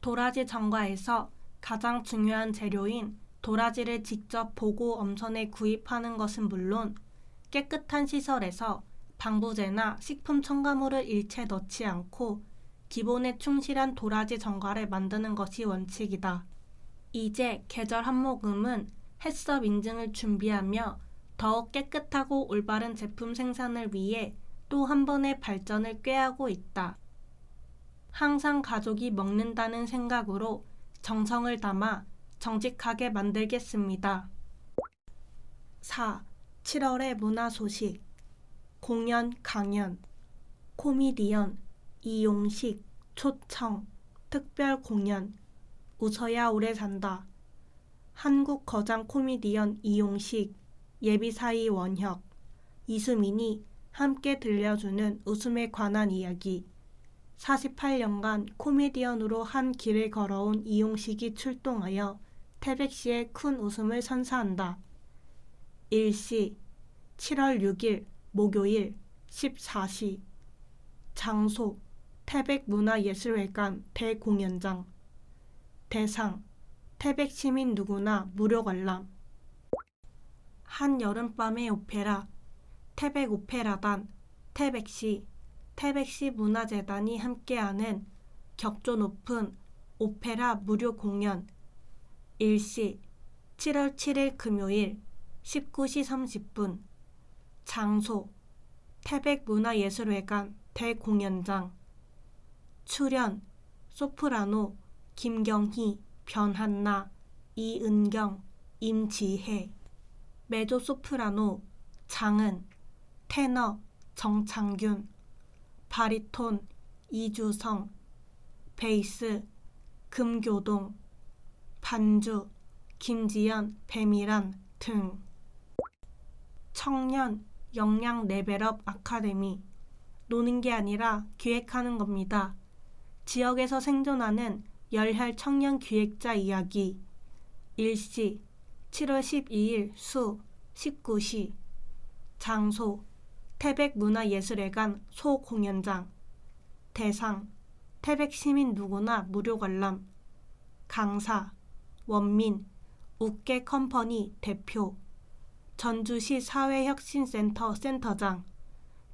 도라지 전과에서 가장 중요한 재료인 도라지를 직접 보고 엄선해 구입하는 것은 물론 깨끗한 시설에서 방부제나 식품 첨가물을 일체 넣지 않고 기본에 충실한 도라지 전과를 만드는 것이 원칙이다. 이제 계절 한모금은 햇섭 인증을 준비하며 더욱 깨끗하고 올바른 제품 생산을 위해 또 한 번의 발전을 꾀하고 있다. 항상 가족이 먹는다는 생각으로 정성을 담아 정직하게 만들겠습니다. 4. 7월의 문화 소식. 공연, 강연, 코미디언, 이용식, 초청, 특별 공연, 웃어야 오래 산다. 한국 거장 코미디언 이용식, 예비사위 원혁, 이수민이 함께 들려주는 웃음에 관한 이야기. 48년간 코미디언으로 한 길을 걸어온 이용식이 출동하여 태백시의 큰 웃음을 선사한다. 일시 7월 6일 목요일 14시. 장소 태백문화예술회관 대공연장. 대상 태백시민 누구나 무료 관람. 한여름밤의 오페라 태백오페라단, 태백시, 태백시 문화재단이 함께하는 격조 높은 오페라 무료 공연. 일시 7월 7일 금요일 19시 30분. 장소 태백문화예술회관 대공연장. 출연 소프라노 김경희, 변한나, 이은경, 임지혜. 메조소프라노 장은, 테너 정창균, 바리톤 이주성, 베이스 금교동, 반주 김지연, 배미란 등. 청년 역량 레벨업 아카데미. 노는 게 아니라 기획하는 겁니다. 지역에서 생존하는 열혈 청년 기획자 이야기. 일시 7월 12일 수 19시. 장소 태백문화예술회관 소공연장. 대상 태백시민 누구나 무료 관람. 강사 원민 웃게 컴퍼니 대표. 전주시 사회혁신센터 센터장.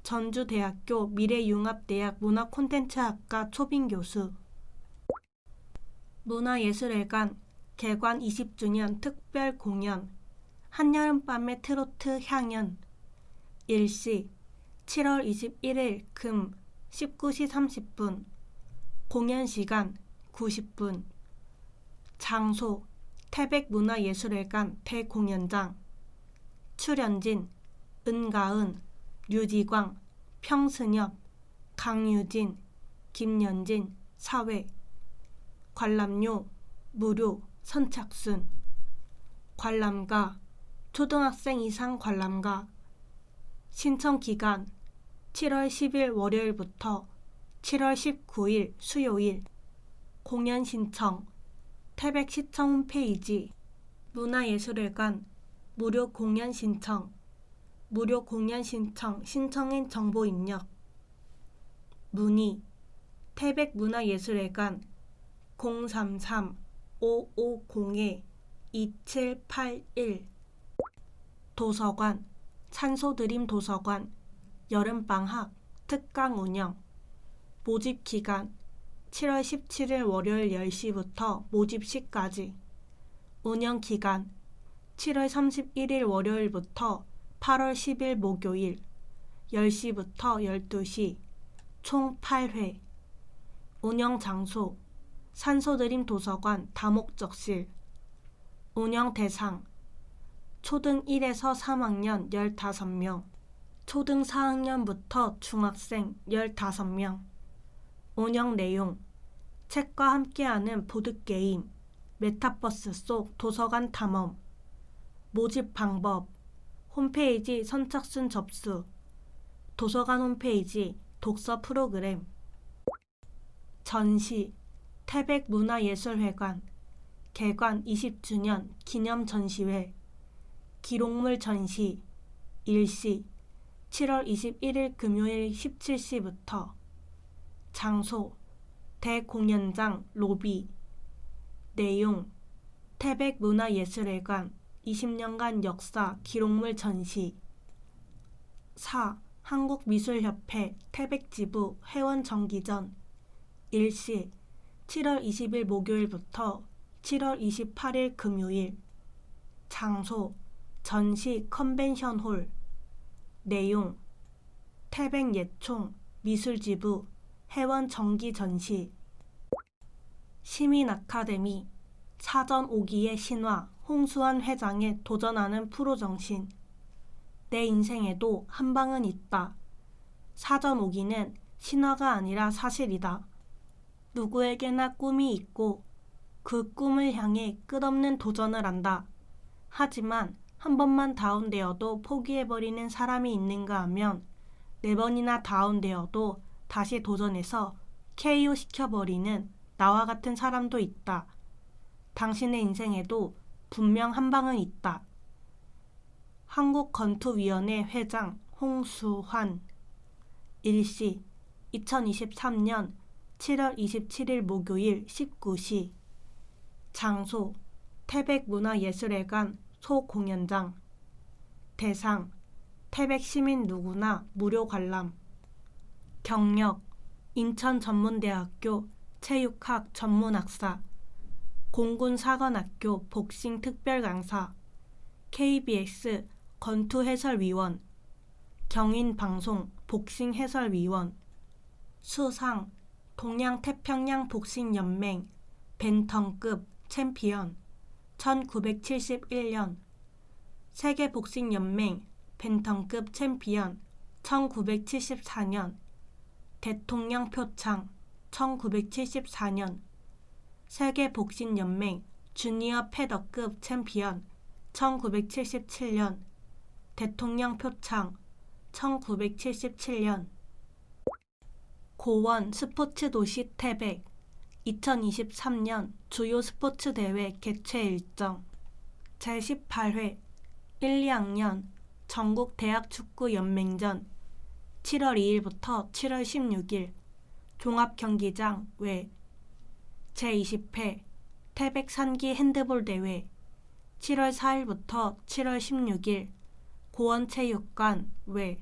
전주대학교 미래융합대학 문화콘텐츠학과 초빙교수. 문화예술회관 개관 20주년 특별 공연. 한여름밤의 트로트 향연. 일시 7월 21일 금 19시 30분. 공연시간 90분. 장소 태백문화예술회관 대공연장. 출연진 은가은, 류지광, 평승엽, 강유진, 김연진, 사회. 관람료 무료 선착순. 관람가 초등학생 이상 관람가. 신청기간 7월 10일 월요일부터 7월 19일 수요일. 공연 신청 태백시청 홈페이지. 문화예술회관 무료 공연 신청. 무료 공연 신청 신청인 정보 입력. 문의 태백문화예술회관 033-550-2781. 도서관 찬소드림 도서관 여름방학 특강 운영. 모집기간 7월 17일 월요일 10시부터 모집시까지. 운영기간 7월 31일 월요일부터 8월 10일 목요일 10시부터 12시. 총 8회. 운영장소 산소드림 도서관 다목적실. 운영대상 초등 1에서 3학년 15명, 초등 4학년부터 중학생 15명. 운영 내용 책과 함께하는 보드게임, 메타버스 속 도서관 탐험. 모집 방법 홈페이지 선착순 접수, 도서관 홈페이지 독서 프로그램. 전시 태백문화예술회관 개관 20주년 기념 전시회. 기록물 전시. 일시 7월 21일 금요일 17시부터. 장소 대공연장 로비. 내용 태백문화예술회관 20년간 역사 기록물 전시. 4. 한국미술협회 태백지부 회원 정기전. 일시 7월 20일 목요일부터 7월 28일 금요일. 장소 전시 컨벤션홀. 내용 태백예총 미술지부 회원 정기 전시. 시민아카데미 사전 5기의 신화 홍수환 회장에 도전하는 프로정신. 내 인생에도 한 방은 있다. 사전 5기는 신화가 아니라 사실이다. 누구에게나 꿈이 있고 그 꿈을 향해 끝없는 도전을 한다. 하지만 한 번만 다운되어도 포기해버리는 사람이 있는가 하면 4번이나 다운되어도 다시 도전해서 KO 시켜버리는 나와 같은 사람도 있다. 당신의 인생에도 분명 한 방은 있다. 한국권투위원회 회장 홍수환. 일시 2023년 7월 27일 목요일 19시. 장소 태백문화예술회관 소공연장. 대상 태백 시민 누구나 무료 관람. 경력 인천전문대학교 체육학 전문학사, 공군사관학교 복싱 특별강사, KBS 권투해설위원, 경인방송 복싱 해설위원. 수상 동양태평양 복싱연맹 벤턴급 챔피언 1971년, 세계복싱연맹 벤턴급 챔피언 1974년, 대통령 표창 1974년, 세계복싱연맹 주니어 패더급 챔피언 1977년, 대통령 표창 1977년. 고원 스포츠도시 태백 2023년 주요 스포츠 대회 개최 일정. 제18회 1, 2학년 전국 대학축구연맹전 7월 2일부터 7월 16일 종합경기장 외. 제20회 태백 산기 핸드볼 대회 7월 4일부터 7월 16일 고원체육관 외.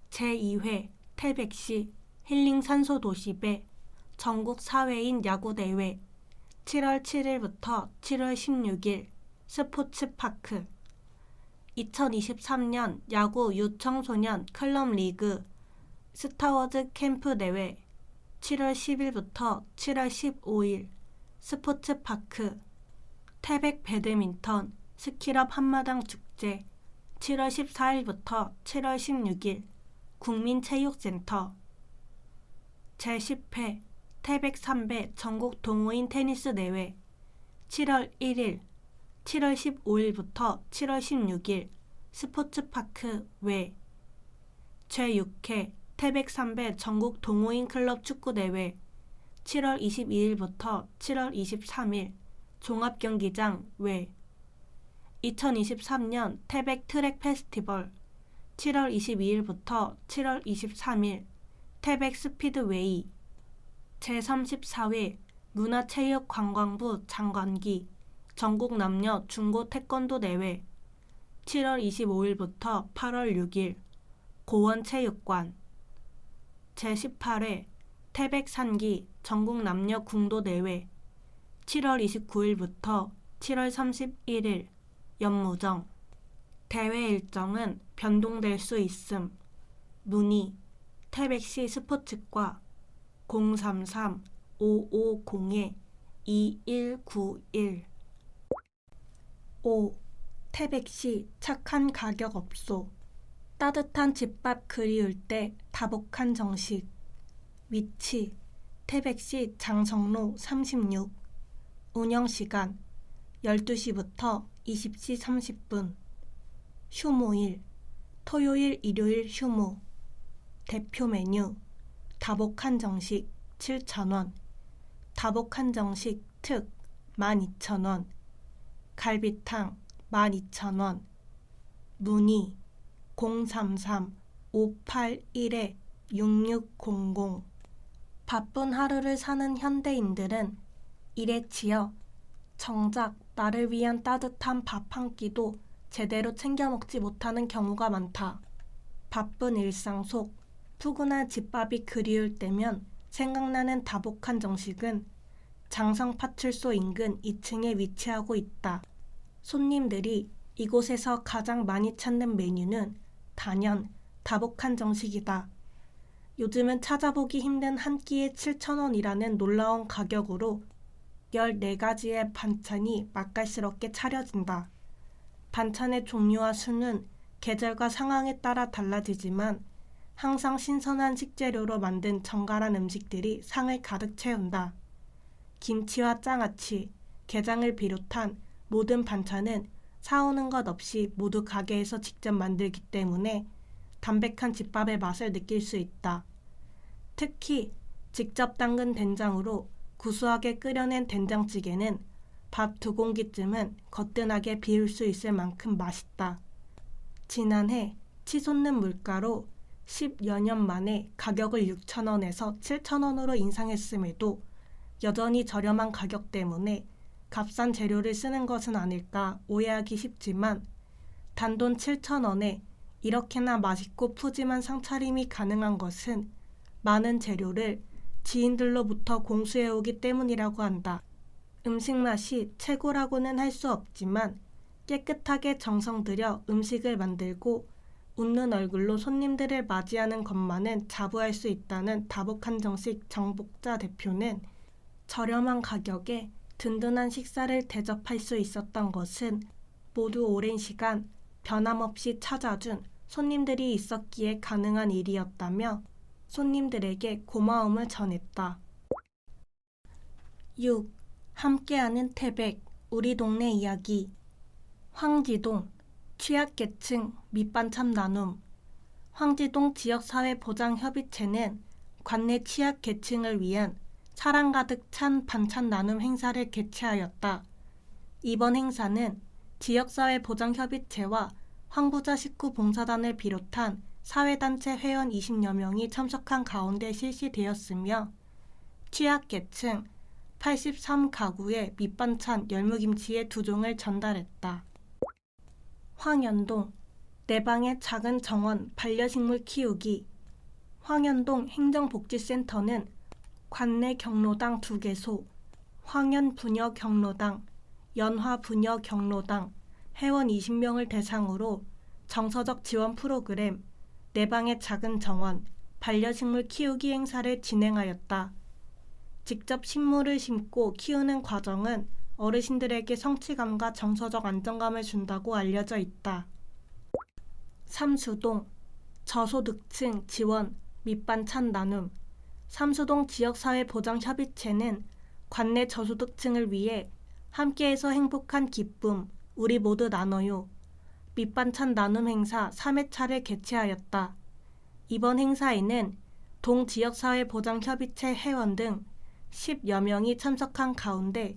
제2회 태백시 힐링 산소 도시배 전국 사회인 야구대회 7월 7일부터 7월 16일 스포츠파크. 2023년 야구 유청소년 클럽 리그 스타워즈 캠프 대회 7월 10일부터 7월 15일 스포츠파크. 태백 배드민턴 스킬업 한마당 축제 7월 14일부터 7월 16일 국민체육센터. 제10회 태백 3배 전국 동호인 테니스 대회 7월 1일, 7월 15일부터 7월 16일 스포츠파크 외. 제6회 태백 3배 전국 동호인 클럽 축구대회 7월 22일부터 7월 23일 종합경기장 외. 2023년 태백 트랙 페스티벌 7월 22일부터 7월 23일 태백 스피드웨이. 제34회 문화체육관광부 장관기 전국 남녀 중고 태권도 대회 7월 25일부터 8월 6일 고원체육관. 제18회 태백 산기 전국 남녀 궁도 대회 7월 29일부터 7월 31일 연무정. 대회 일정은 변동될 수 있음. 문의 태백시 스포츠과 033-550-2191. 5. 태백시 착한 가격업소. 따뜻한 집밥 그리울 때 다복한 정식. 위치 태백시 장성로 36. 운영시간 12시부터 20시 30분. 휴무일 토요일 일요일 휴무. 대표 메뉴 다복한 정식 7,000원, 다복한 정식 특 12,000원, 갈비탕 12,000원. 문의 033-581-6600. 바쁜 하루를 사는 현대인들은 일에 치여 정작 나를 위한 따뜻한 밥 한 끼도 제대로 챙겨 먹지 못하는 경우가 많다. 바쁜 일상 속 푸근한 집밥이 그리울 때면 생각나는 다복한 정식은 장성파출소 인근 2층에 위치하고 있다. 손님들이 이곳에서 가장 많이 찾는 메뉴는 단연 다복한 정식이다. 요즘은 찾아보기 힘든 한 끼에 7,000원이라는 놀라운 가격으로 14가지의 반찬이 맛깔스럽게 차려진다. 반찬의 종류와 수는 계절과 상황에 따라 달라지지만 항상 신선한 식재료로 만든 정갈한 음식들이 상을 가득 채운다. 김치와 장아찌, 게장을 비롯한 모든 반찬은 사오는 것 없이 모두 가게에서 직접 만들기 때문에 담백한 집밥의 맛을 느낄 수 있다. 특히 직접 담근 된장으로 구수하게 끓여낸 된장찌개는 밥 2공기쯤은 거뜬하게 비울 수 있을 만큼 맛있다. 지난해 치솟는 물가로 10여 년 만에 가격을 6,000원에서 7,000원으로 인상했음에도 여전히 저렴한 가격 때문에 값싼 재료를 쓰는 것은 아닐까 오해하기 쉽지만 단돈 7,000원에 이렇게나 맛있고 푸짐한 상차림이 가능한 것은 많은 재료를 지인들로부터 공수해오기 때문이라고 한다. 음식 맛이 최고라고는 할 수 없지만 깨끗하게 정성 들여 음식을 만들고 웃는 얼굴로 손님들을 맞이하는 것만은 자부할 수 있다는 다복한정식 정복자 대표는 저렴한 가격에 든든한 식사를 대접할 수 있었던 것은 모두 오랜 시간 변함없이 찾아준 손님들이 있었기에 가능한 일이었다며 손님들에게 고마움을 전했다. 6. 함께하는 태백, 우리 동네 이야기. 황지동, 취약계층 밑반찬 나눔. 황지동 지역사회보장협의체는 관내 취약계층을 위한 사랑 가득 찬 반찬 나눔 행사를 개최하였다. 이번 행사는 지역사회보장협의체와 황부자 식구봉사단을 비롯한 사회단체 회원 20여 명이 참석한 가운데 실시되었으며 취약계층 83가구에 밑반찬 열무김치의 2종을 전달했다. 황연동, 내 방의 작은 정원 반려식물 키우기. 황연동 행정복지센터는 관내 경로당 2개소, 황연부녀경로당, 연화부녀경로당 회원 20명을 대상으로 정서적 지원 프로그램 내 방의 작은 정원 반려식물 키우기 행사를 진행하였다. 직접 식물을 심고 키우는 과정은 어르신들에게 성취감과 정서적 안정감을 준다고 알려져 있다. 삼수동, 저소득층 지원 밑반찬 나눔. 삼수동 지역사회보장협의체는 관내 저소득층을 위해 함께해서 행복한 기쁨, 우리 모두 나눠요. 밑반찬 나눔 행사 3회차를 개최하였다. 이번 행사에는 동 지역사회보장협의체 회원 등 10여 명이 참석한 가운데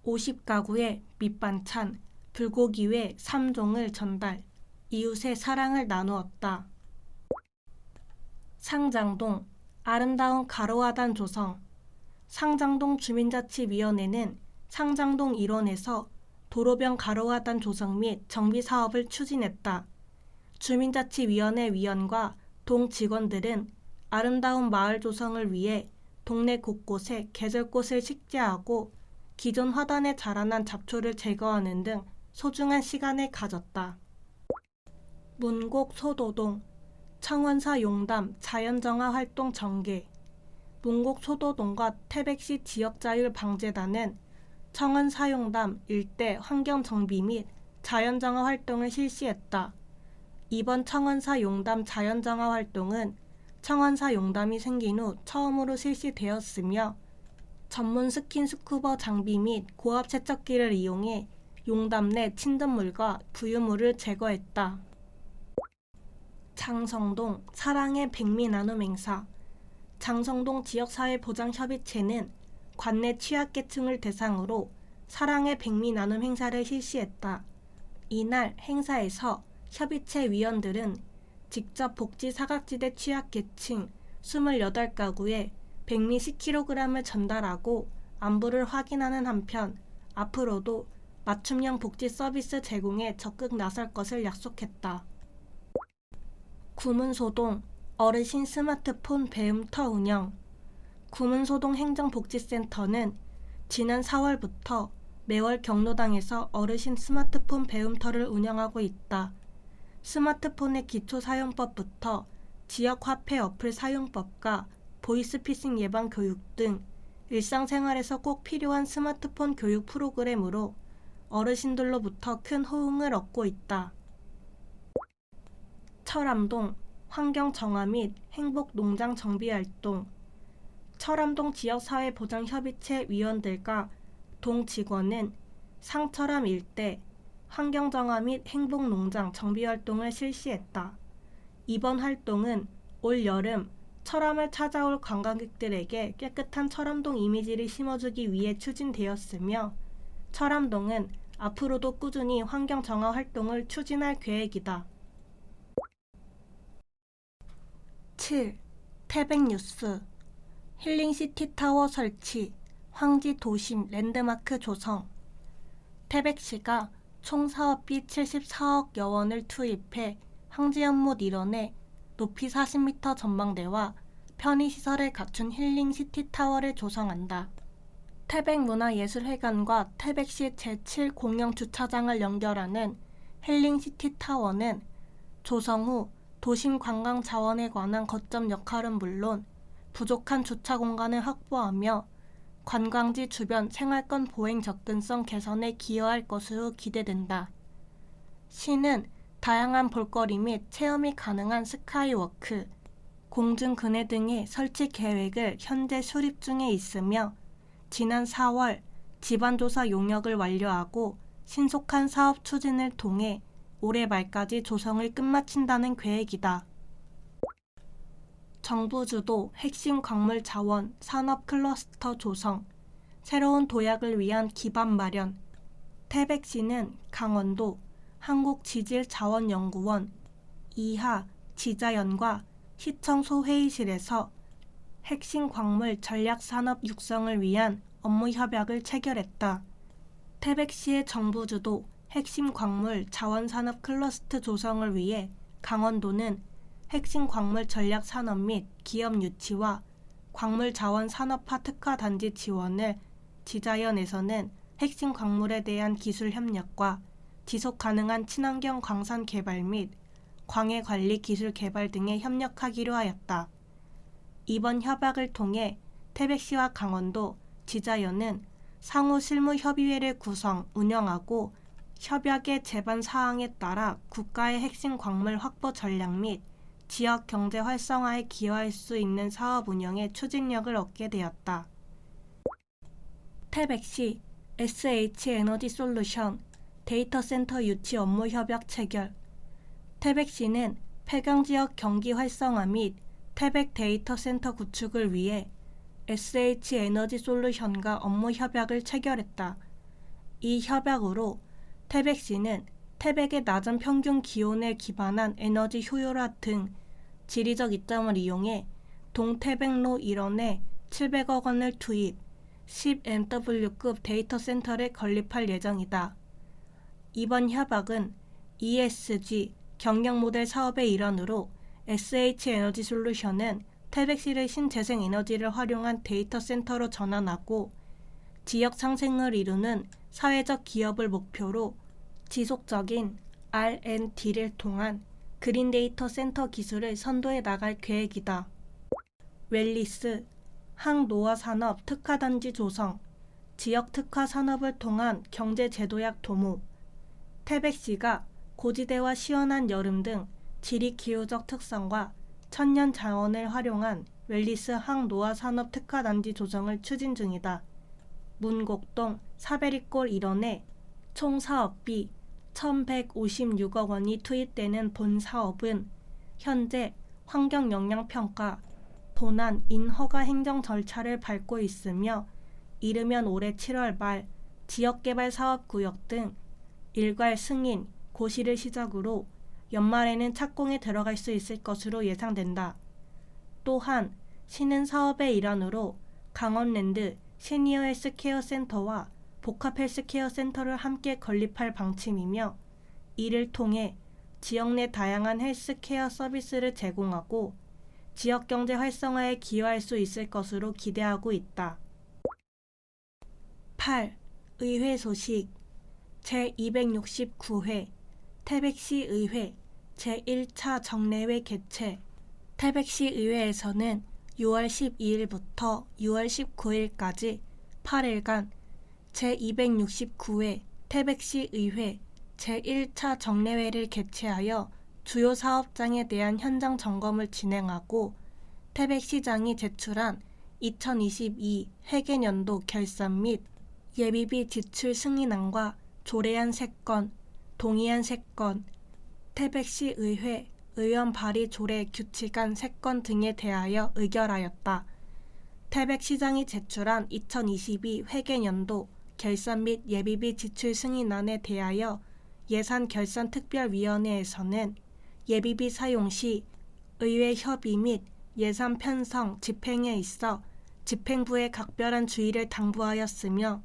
50가구에 밑반찬, 불고기회 3종을 전달, 이웃의 사랑을 나누었다. 상장동, 아름다운 가로화단 조성. 상장동 주민자치위원회는 상장동 일원에서 도로변 가로화단 조성 및 정비 사업을 추진했다. 주민자치위원회 위원과 동 직원들은 아름다운 마을 조성을 위해 동네 곳곳에 계절꽃을 식재하고 기존 화단에 자라난 잡초를 제거하는 등 소중한 시간을 가졌다. 문곡 소도동, 청원사 용담 자연정화 활동 전개. 문곡 소도동과 태백시 지역자율방재단은 청원사 용담 일대 환경정비 및 자연정화 활동을 실시했다. 이번 청원사 용담 자연정화 활동은 청원사 용담이 생긴 후 처음으로 실시되었으며 전문 스킨스쿠버 장비 및 고압 세척기를 이용해 용담 내 침전물과 부유물을 제거했다. 장성동 사랑의 백미 나눔 행사. 장성동 지역사회보장협의체는 관내 취약계층을 대상으로 사랑의 백미 나눔 행사를 실시했다. 이날 행사에서 협의체 위원들은 직접 복지 사각지대 취약계층 28가구에 백미 10kg을 전달하고 안부를 확인하는 한편 앞으로도 맞춤형 복지 서비스 제공에 적극 나설 것을 약속했다. 구문소동 어르신 스마트폰 배움터 운영. 구문소동 행정복지센터는 지난 4월부터 매월 경로당에서 어르신 스마트폰 배움터를 운영하고 있다. 스마트폰의 기초사용법부터 지역화폐 어플 사용법과 보이스피싱 예방 교육 등 일상생활에서 꼭 필요한 스마트폰 교육 프로그램으로 어르신들로부터 큰 호응을 얻고 있다. 철암동 환경 정화 및 행복 농장 정비 활동. 철암동 지역사회보장협의체 위원들과 동 직원은 상철암 일대 환경 정화 및 행복 농장 정비 활동을 실시했다. 이번 활동은 올 여름 철암을 찾아올 관광객들에게 깨끗한 철암동 이미지를 심어주기 위해 추진되었으며, 철암동은 앞으로도 꾸준히 환경 정화 활동을 추진할 계획이다. 7. 태백뉴스 힐링시티 타워 설치, 황지 도심 랜드마크 조성. 태백시가 총 사업비 74억여 원을 투입해 황지연못 일원에 높이 40m 전망대와 편의시설을 갖춘 힐링시티 타워를 조성한다. 태백문화예술회관과 태백시 제7공영주차장을 연결하는 힐링시티 타워는 조성 후 도심 관광 자원에 관한 거점 역할은 물론 부족한 주차 공간을 확보하며 관광지 주변 생활권 보행 접근성 개선에 기여할 것으로 기대된다. 시는 다양한 볼거리 및 체험이 가능한 스카이워크, 공중근해 등의 설치 계획을 현재 수립 중에 있으며, 지난 4월 지반조사 용역을 완료하고 신속한 사업 추진을 통해 올해 말까지 조성을 끝마친다는 계획이다. 정부 주도 핵심 광물 자원 산업 클러스터 조성, 새로운 도약을 위한 기반 마련. 태백시는 강원도 한국지질자원연구원 이하 지자연과 시청 소회의실에서 핵심 광물 전략 산업 육성을 위한 업무 협약을 체결했다. 태백시의 정부 주도 핵심 광물 자원 산업 클러스터 조성을 위해 강원도는 핵심 광물 전략 산업 및 기업 유치와 광물 자원 산업화 특화 단지 지원을, 지자연에서는 핵심 광물에 대한 기술 협력과 지속 가능한 친환경 광산 개발 및 광해 관리 기술 개발 등에 협력하기로 하였다. 이번 협약을 통해 태백시와 강원도, 지자연은 상호 실무 협의회를 구성, 운영하고 협약의 제반 사항에 따라 국가의 핵심 광물 확보 전략 및 지역 경제 활성화에 기여할 수 있는 사업 운영에 추진력을 얻게 되었다. 태백시 SH에너지솔루션 데이터 센터 유치 업무 협약 체결. 태백시는 폐경지역 경기 활성화 및 태백 데이터 센터 구축을 위해 SH에너지솔루션과 업무 협약을 체결했다. 이 협약으로 태백시는 태백의 낮은 평균 기온에 기반한 에너지 효율화 등 지리적 이점을 이용해 동태백로 일원에 700억 원을 투입, 10MW급 데이터 센터를 건립할 예정이다. 이번 협약은 ESG 경영 모델 사업의 일환으로 SH에너지솔루션은 태백시를 신재생 에너지를 활용한 데이터 센터로 전환하고 지역 상생을 이루는 사회적 기업을 목표로 지속적인 R&D를 통한 그린 데이터 센터 기술을 선도해 나갈 계획이다. 웰리스 항노화산업 특화단지 조성, 지역 특화 산업을 통한 경제제도약 도모. 태백시가 고지대와 시원한 여름 등 지리기후적 특성과 천년 자원을 활용한 웰리스 항노화산업 특화단지 조성을 추진 중이다. 문곡동 사베리골 일원에 총 사업비 1,156억 원이 투입되는 본 사업은 현재 환경영향평가, 도난, 인허가 행정 절차를 밟고 있으며, 이르면 올해 7월 말 지역개발 사업구역 등 일괄 승인, 고시를 시작으로 연말에는 착공에 들어갈 수 있을 것으로 예상된다. 또한 시는 사업의 일환으로 강원랜드 시니어 헬스케어 센터와 복합 헬스케어 센터를 함께 건립할 방침이며, 이를 통해 지역 내 다양한 헬스케어 서비스를 제공하고 지역 경제 활성화에 기여할 수 있을 것으로 기대하고 있다. 8. 의회 소식. 제269회 태백시 의회 제1차 정례회 개최. 태백시 의회에서는 6월 12일부터 6월 19일까지 8일간 제269회 태백시 의회 제1차 정례회를 개최하여 주요 사업장에 대한 현장 점검을 진행하고 태백시장이 제출한 2022 회계연도 결산 및 예비비 지출 승인안과 조례안 3건, 동의안 3건, 태백시의회 의원 발의 조례 규칙안 3건 등에 대하여 의결하였다. 태백시장이 제출한 2022 회계연도 결산 및 예비비 지출 승인안에 대하여 예산결산특별위원회에서는 예비비 사용 시 의회 협의 및 예산 편성, 집행에 있어 집행부에 각별한 주의를 당부하였으며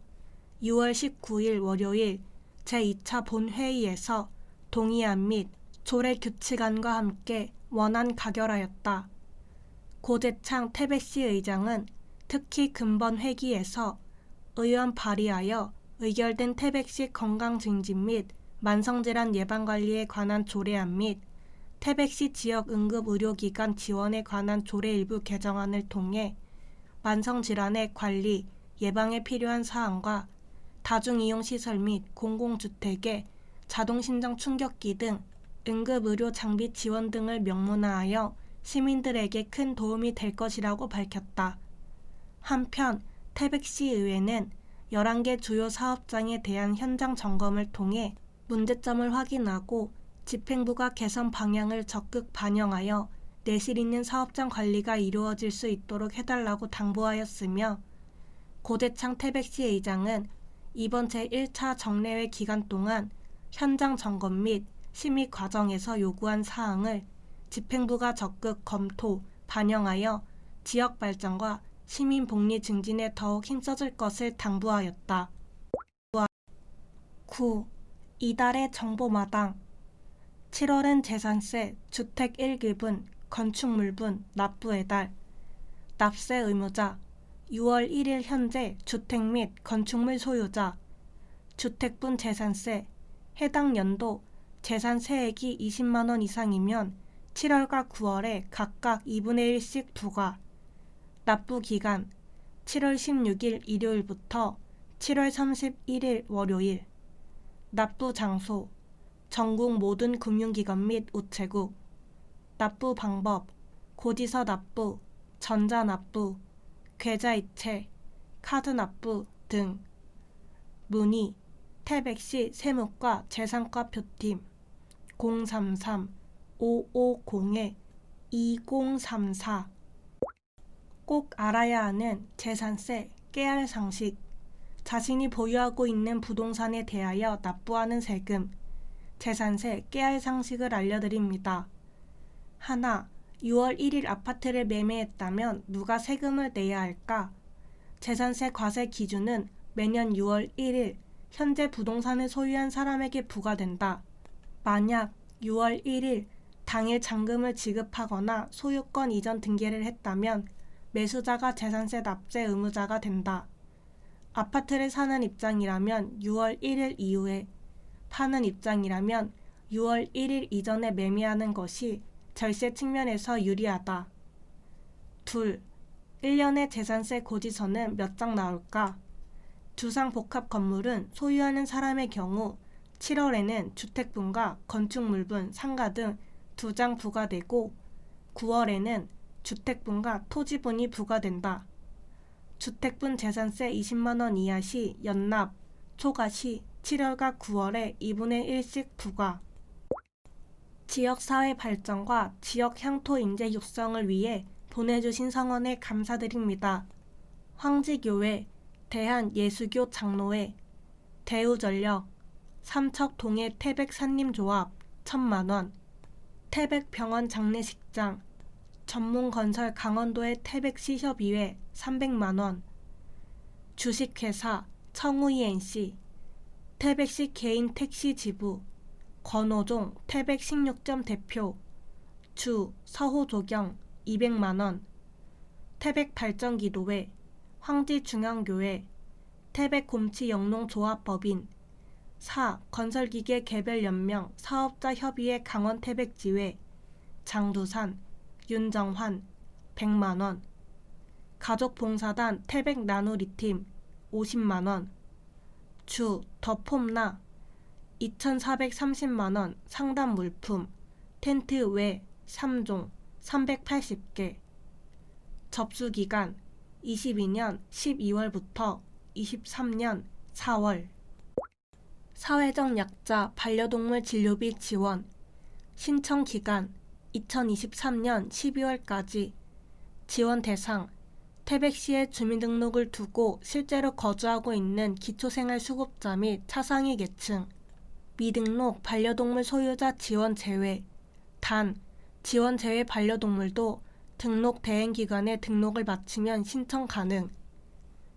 6월 19일 월요일 제2차 본회의에서 동의안 및 조례 규칙안과 함께 원안 가결하였다. 고재창 태백시 의장은 특히 금번 회기에서 의원 발의하여 의결된 태백시 건강 증진 및 만성질환 예방관리에 관한 조례안 및 태백시 지역 응급의료기관 지원에 관한 조례 일부 개정안을 통해 만성질환의 관리, 예방에 필요한 사항과 다중이용시설 및 공공주택의 자동신장 충격기 등 응급의료 장비 지원 등을 명문화하여 시민들에게 큰 도움이 될 것이라고 밝혔다. 한편 태백시의회는 11개 주요 사업장에 대한 현장 점검을 통해 문제점을 확인하고 집행부가 개선 방향을 적극 반영하여 내실 있는 사업장 관리가 이루어질 수 있도록 해달라고 당부하였으며 고재창 태백시 의장은 이번 제1차 정례회 기간 동안 현장 점검 및 심의 과정에서 요구한 사항을 집행부가 적극 검토, 반영하여 지역 발전과 시민 복리 증진에 더욱 힘써줄 것을 당부하였다. 9. 이달의 정보마당 7월은 재산세, 주택 1급은, 건축물분, 납부의 달, 납세 의무자 6월 1일 현재 주택 및 건축물 소유자, 주택분 재산세, 해당 연도 재산세액이 20만원 이상이면 7월과 9월에 각각 2분의 1씩 부과, 납부기간 7월 16일 일요일부터 7월 31일 월요일, 납부장소 전국 모든 금융기관 및 우체국, 납부 방법 고지서 납부, 전자납부, 계좌이체, 카드납부 등, 문의 태백시 세무과 재산과 표팀 033-550-2034. 꼭 알아야 하는 재산세 깨알 상식. 자신이 보유하고 있는 부동산에 대하여 납부하는 세금, 재산세 깨알 상식을 알려드립니다. 하나, 6월 1일 아파트를 매매했다면 누가 세금을 내야 할까? 재산세 과세 기준은 매년 6월 1일 현재 부동산을 소유한 사람에게 부과된다. 만약 6월 1일 당일 잔금을 지급하거나 소유권 이전 등기를 했다면 매수자가 재산세 납세 의무자가 된다. 아파트를 사는 입장이라면 6월 1일 이후에, 파는 입장이라면 6월 1일 이전에 매매하는 것이 절세 측면에서 유리하다. 2. 1년에 재산세 고지서는 몇 장 나올까? 두상 복합 건물은 소유하는 사람의 경우 7월에는 주택분과 건축물분, 상가 등 2장 부과되고 9월에는 주택분과 토지분이 부과된다. 주택분 재산세 20만원 이하 시 연납, 초과 시 7월과 9월에 2분의 1씩 부과. 지역사회 발전과 지역 향토 인재 육성을 위해 보내주신 성원에 감사드립니다. 황지교회, 대한예수교 장로회, 대우전력, 삼척동해 태백산림조합 1,000만원, 태백병원 장례식장, 전문건설 강원도의 태백시협의회 300만원, 주식회사 청우이NC, 태백시 개인 택시 지부, 권호종 태백식육점 대표, 주 서호조경 200만원, 태백발전기도회, 황지중앙교회, 태백곰치영농조합법인, 4. 건설기계 개별연명 사업자협의회 강원태백지회, 장두산, 윤정환 100만원, 가족봉사단 태백 나누리팀 50만원, 주 더 폼나 2,430만원 상담 물품, 텐트 외 3종 380개, 접수기간 22년 12월부터 23년 4월. 사회적 약자 반려동물 진료비 지원, 신청 기간 2023년 12월까지, 지원 대상 태백시에 주민등록을 두고 실제로 거주하고 있는 기초생활수급자 및 차상위 계층, 미등록 반려동물 소유자 지원 제외. 단, 지원 제외 반려동물도 등록 대행기관에 등록을 마치면 신청 가능.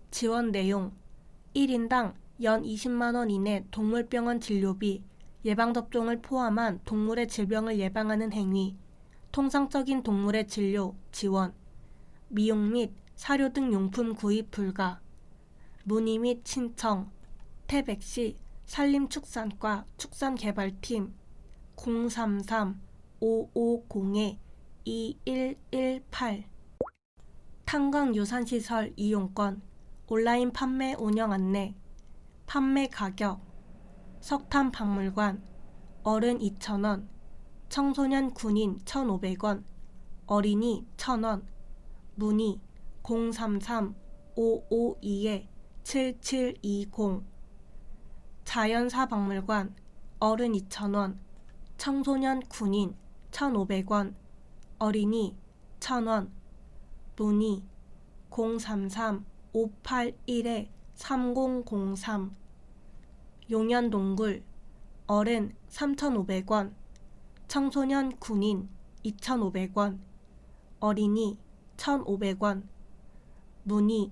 지원 내용 1인당 연 20만원 이내 동물병원 진료비, 예방접종을 포함한 동물의 질병을 예방하는 행위, 통상적인 동물의 진료, 지원, 미용 및 사료 등 용품 구입 불가. 문의 및 신청 태백시 산림축산과 축산개발팀 033-550-2118. 탄광유산시설 이용권, 온라인 판매 운영 안내, 판매 가격, 석탄박물관, 어른 2,000원, 청소년 군인 1,500원, 어린이 1,000원, 문의 033-552-7720. 자연사박물관, 어른 2,000원, 청소년 군인 1,500원, 어린이 1,000원, 문의 033-581-3003. 용연동굴, 어른 3,500원, 청소년 군인 2,500원, 어린이 1,500원, 문의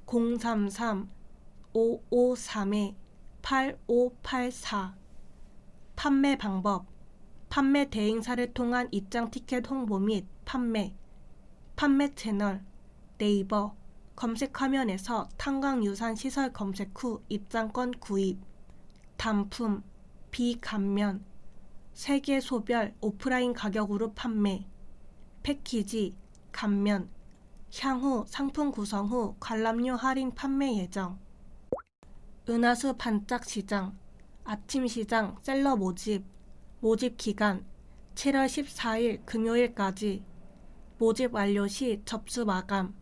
033-553-8584. 판매 방법, 판매 대행사를 통한 입장 티켓 홍보 및 판매 채널, 네이버 검색 화면에서 탄광유산시설 검색 후 입장권 구입. 단품, 비감면, 세계소별 오프라인 가격으로 판매. 패키지, 감면, 향후 상품 구성 후 관람료 할인 판매 예정. 은하수 반짝시장, 아침시장 셀러 모집 기간 7월 14일 금요일까지, 모집 완료 시 접수 마감.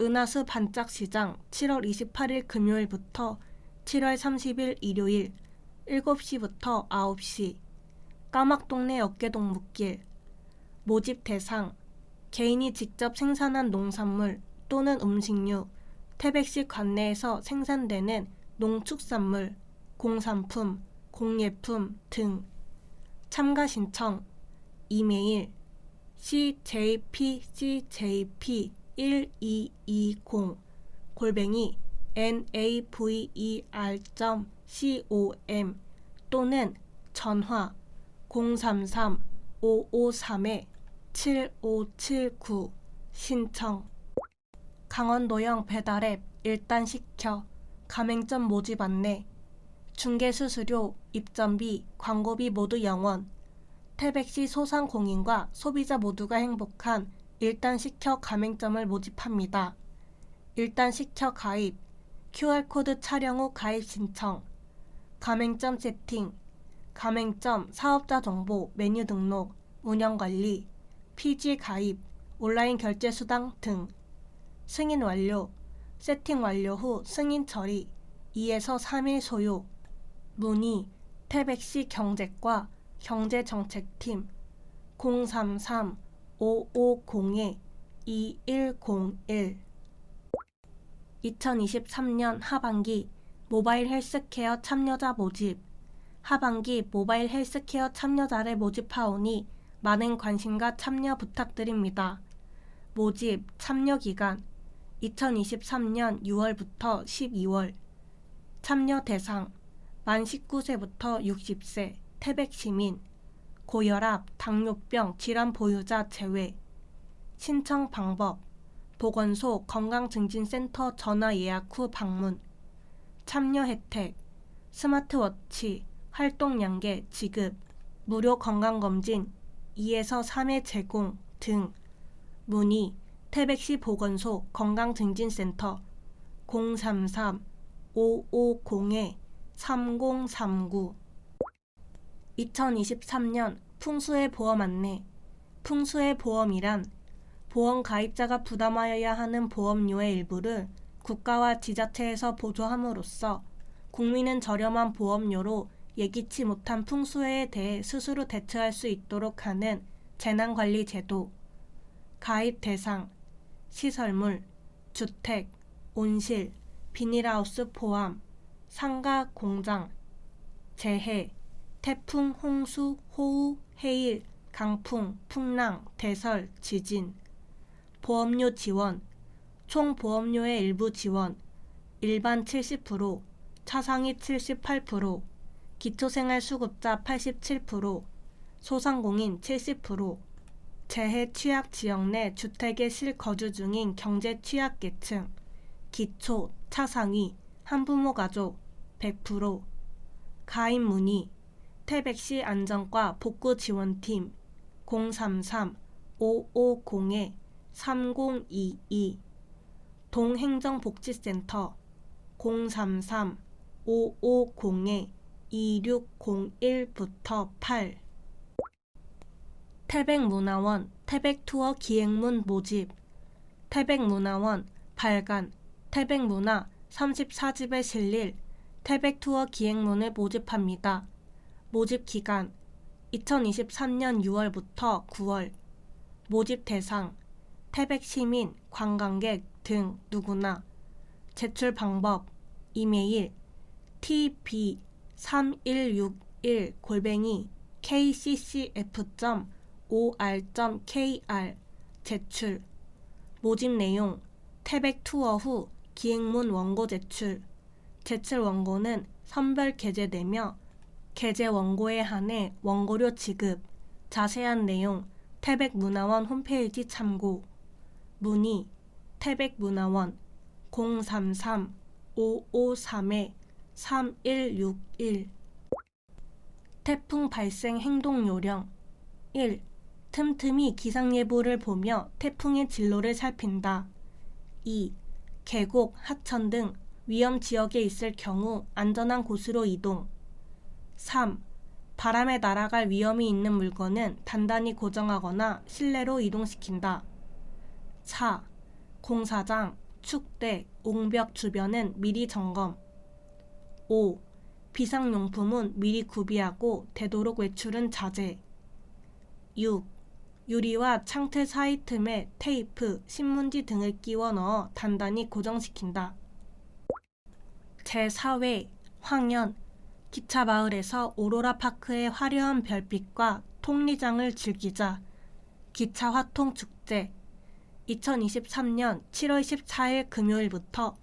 은하수 반짝시장 7월 28일 금요일부터 7월 30일 일요일 7시부터 9시, 까막동네 어깨동무길. 모집 대상 개인이 직접 생산한 농산물 또는 음식류, 태백시 관내에서 생산되는 농축산물, 공산품, 공예품 등. 참가 신청 이메일 cjpcjp1220@naver.com 또는 전화 033-553-7579. 신청. 강원도형 배달앱 일단 시켜 가맹점 모집 안내, 중개수수료, 입점비, 광고비 모두 0원. 태백시 소상공인과 소비자 모두가 행복한 일단 시켜 가맹점을 모집합니다. 일단 시켜 가입, QR코드 촬영 후 가입 신청. 가맹점 세팅, 가맹점 사업자 정보, 메뉴 등록, 운영관리, PG 가입, 온라인 결제 수당 등. 승인 완료, 세팅 완료 후 승인 처리 2에서 3일 소요. 문의 태백시 경제과 경제정책팀 033-550-2101. 2023년 하반기 모바일 헬스케어 참여자 모집. 하반기 모바일 헬스케어 참여자를 모집하오니 많은 관심과 참여 부탁드립니다. 모집 참여 기간 2023년 6월부터 12월. 참여 대상 만 19세부터 60세 태백시민, 고혈압, 당뇨병 질환 보유자 제외. 신청 방법 보건소 건강증진센터 전화 예약 후 방문. 참여 혜택 스마트워치, 활동량계 지급, 무료 건강검진 2에서 3회 제공 등. 문의 태백시 보건소 건강증진센터 033-550-3039 2023년 풍수해 보험 안내. 풍수해 보험이란 보험 가입자가 부담하여야 하는 보험료의 일부를 국가와 지자체에서 보조함으로써 국민은 저렴한 보험료로 예기치 못한 풍수해에 대해 스스로 대처할 수 있도록 하는 재난관리 제도. 가입 대상, 시설물, 주택, 온실, 비닐하우스 포함, 상가, 공장, 재해, 태풍, 홍수, 호우, 해일, 강풍, 풍랑, 대설, 지진. 보험료 지원, 총 보험료의 일부 지원, 일반 70%, 차상위 78%, 기초생활수급자 87%, 소상공인 70%, 재해 취약 지역 내 주택에 실거주 중인 경제 취약계층, 기초, 차상위, 한부모 가족 100%. 가입 문의, 태백시 안전과 복구지원팀 033-550-3022 동행정복지센터 033-550-2601부터 8 태백문화원 태백투어 기행문 모집. 태백문화원 발간 태백문화 34집에 실릴 태백투어 기행문을 모집합니다. 모집 기간 2023년 6월부터 9월. 모집 대상 태백시민, 관광객 등 누구나. 제출 방법 이메일 tb3161@kccf.or.kr 제출. 모집 내용 태백 투어 후 기행문 원고 제출. 제출 원고는 선별 게재되며 게재 원고에 한해 원고료 지급. 자세한 내용 태백문화원 홈페이지 참고. 문의 태백문화원 033-553-3161 태풍 발생 행동 요령 1. 틈틈이 기상예보를 보며 태풍의 진로를 살핀다. 2. 계곡, 하천 등 위험 지역에 있을 경우 안전한 곳으로 이동. 3. 바람에 날아갈 위험이 있는 물건은 단단히 고정하거나 실내로 이동시킨다. 4. 공사장, 축대, 옹벽 주변은 미리 점검. 5. 비상용품은 미리 구비하고 되도록 외출은 자제. 6. 유리와 창틀 사이 틈에 테이프, 신문지 등을 끼워 넣어 단단히 고정시킨다. 제4회 황연 기차마을에서 오로라파크의 화려한 별빛과 통리장을 즐기자. 기차 화통축제 2023년 7월 14일 금요일부터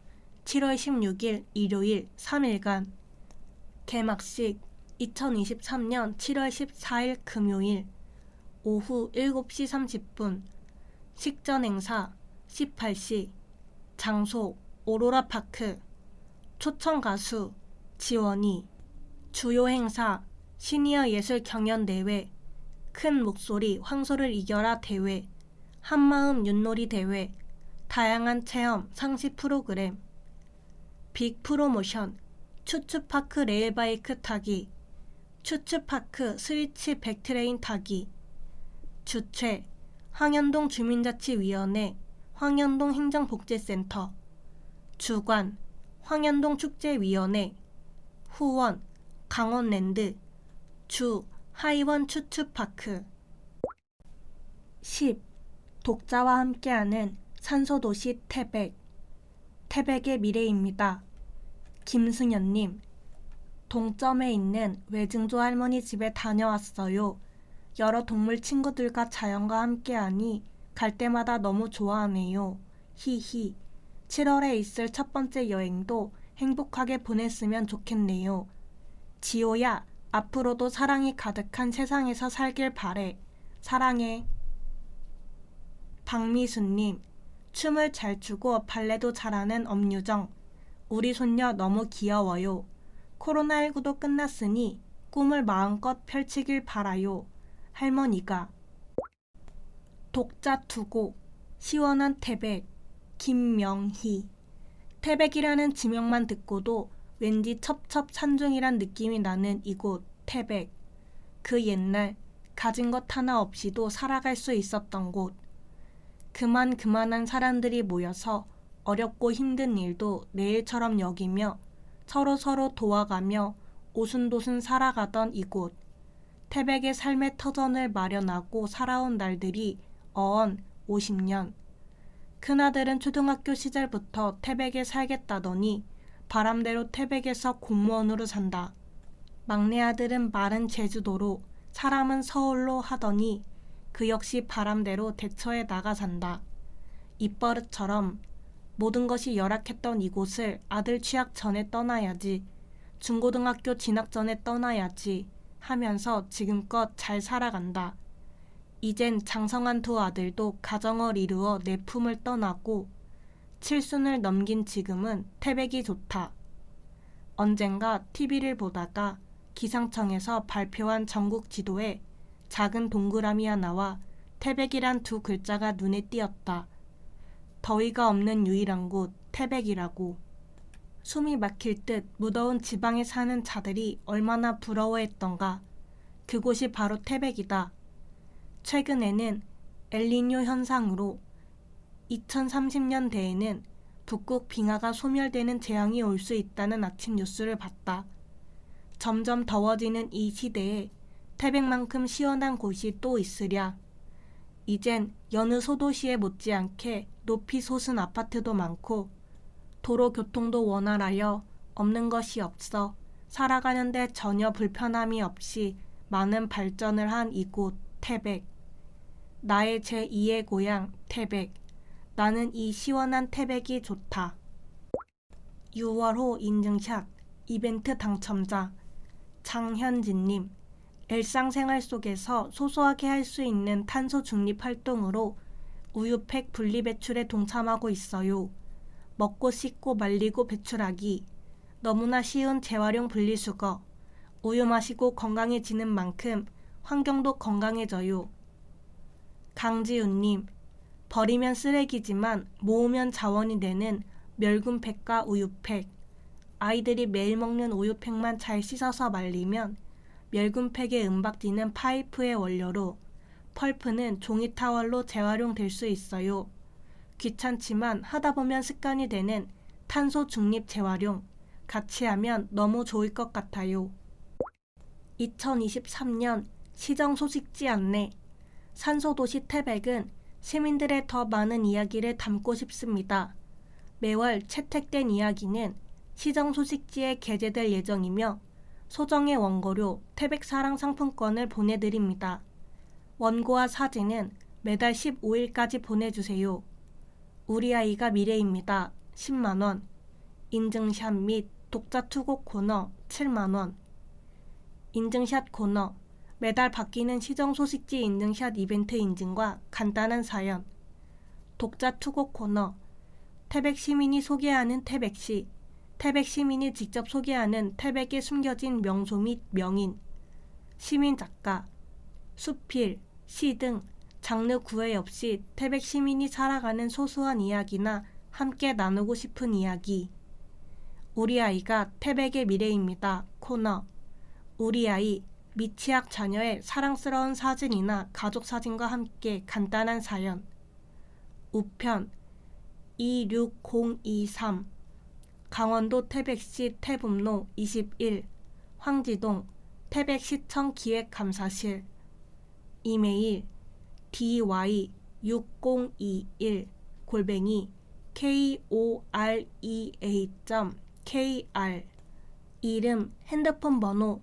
7월 16일 일요일 3일간. 개막식 2023년 7월 14일 금요일 오후 7시 30분. 식전 행사 18시. 장소 오로라파크. 초청 가수 지원이. 주요 행사 시니어 예술 경연대회, 큰 목소리 황소를 이겨라 대회, 한마음 윷놀이 대회, 다양한 체험 상시 프로그램. 빅 프로모션 추추파크 레일바이크 타기, 추추파크 스위치 백트레인 타기. 주최 황현동 주민자치위원회 황현동 행정복지센터. 주관 황현동 축제위원회. 후원 강원랜드. 주 하이원 추추파크. 10. 독자와 함께하는 산소도시 태백. 태백의 미래입니다. 김승현님. 동점에 있는 외증조 할머니 집에 다녀왔어요. 여러 동물 친구들과 자연과 함께하니 갈 때마다 너무 좋아하네요. 히히. 7월에 있을 첫 번째 여행도 행복하게 보냈으면 좋겠네요. 지호야, 앞으로도 사랑이 가득한 세상에서 살길 바래. 사랑해. 박미수님. 춤을 잘 추고 발레도 잘하는 엄유정. 우리 손녀 너무 귀여워요. 코로나19도 끝났으니 꿈을 마음껏 펼치길 바라요. 할머니가. 독자 투고 시원한 태백, 김명희. 태백이라는 지명만 듣고도 왠지 첩첩 산중이란 느낌이 나는 이곳 태백. 그 옛날 가진 것 하나 없이도 살아갈 수 있었던 곳. 그만한 사람들이 모여서 어렵고 힘든 일도 내일처럼 여기며 서로 도와가며 오순도순 살아가던 이곳. 태백의 삶의 터전을 마련하고 살아온 날들이 어언 50년. 큰아들은 초등학교 시절부터 태백에 살겠다더니 바람대로 태백에서 공무원으로 산다. 막내 아들은 말은 제주도로 사람은 서울로 하더니 그 역시 바람대로 대처해 나가 산다. 입버릇처럼 모든 것이 열악했던 이곳을 아들 취학 전에 떠나야지, 중고등학교 진학 전에 떠나야지 하면서 지금껏 잘 살아간다. 이젠 장성한 두 아들도 가정을 이루어 내 품을 떠나고 칠순을 넘긴 지금은 태백이 좋다. 언젠가 TV를 보다가 기상청에서 발표한 전국 지도에 작은 동그라미 하나와 태백이란 두 글자가 눈에 띄었다. 더위가 없는 유일한 곳 태백이라고. 숨이 막힐 듯 무더운 지방에 사는 자들이 얼마나 부러워했던가. 그곳이 바로 태백이다. 최근에는 엘니뇨 현상으로 2030년대에는 북극 빙하가 소멸되는 재앙이 올 수 있다는 아침 뉴스를 봤다. 점점 더워지는 이 시대에 태백만큼 시원한 곳이 또 있으랴. 이젠 여느 소도시에 못지않게 높이 솟은 아파트도 많고 도로 교통도 원활하여 없는 것이 없어 살아가는데 전혀 불편함이 없이 많은 발전을 한 이곳 태백. 나의 제2의 고향 태백. 나는 이 시원한 태백이 좋다. 6월호 인증샷 이벤트 당첨자 장현진님. 일상생활 속에서 소소하게 할 수 있는 탄소 중립 활동으로 우유팩 분리배출에 동참하고 있어요. 먹고 씻고 말리고 배출하기. 너무나 쉬운 재활용 분리수거. 우유 마시고 건강해지는 만큼 환경도 건강해져요. 강지훈님. 버리면 쓰레기지만 모으면 자원이 되는 멸균팩과 우유팩. 아이들이 매일 먹는 우유팩만 잘 씻어서 말리면 멸균팩의 은박지는 파이프의 원료로, 펄프는 종이 타월로 재활용될 수 있어요. 귀찮지만 하다 보면 습관이 되는 탄소 중립 재활용. 같이 하면 너무 좋을 것 같아요. 2023년 시정 소식지 안내. 산소도시 태백은 시민들의 더 많은 이야기를 담고 싶습니다. 매월 채택된 이야기는 시정 소식지에 게재될 예정이며 소정의 원고료 태백사랑 상품권을 보내드립니다. 원고와 사진은 매달 15일까지 보내주세요. 우리 아이가 미래입니다. 10만원. 인증샷 및 독자 투고 코너 7만원. 인증샷 코너. 매달 바뀌는 시정 소식지 인증샷 이벤트 인증과 간단한 사연. 독자 투고 코너. 태백 시민이 소개하는 태백시. 태백 시민이 직접 소개하는 태백에 숨겨진 명소 및 명인. 시민 작가. 수필, 시 등 장르 구애 없이 태백 시민이 살아가는 소소한 이야기나 함께 나누고 싶은 이야기. 우리 아이가 태백의 미래입니다. 코너. 우리 아이 미취학 자녀의 사랑스러운 사진이나 가족 사진과 함께 간단한 사연. 우편 26023 강원도 태백시 태북로 21 황지동 태백시청 기획감사실. 이메일 dy602-korea.kr. 이름, 핸드폰 번호,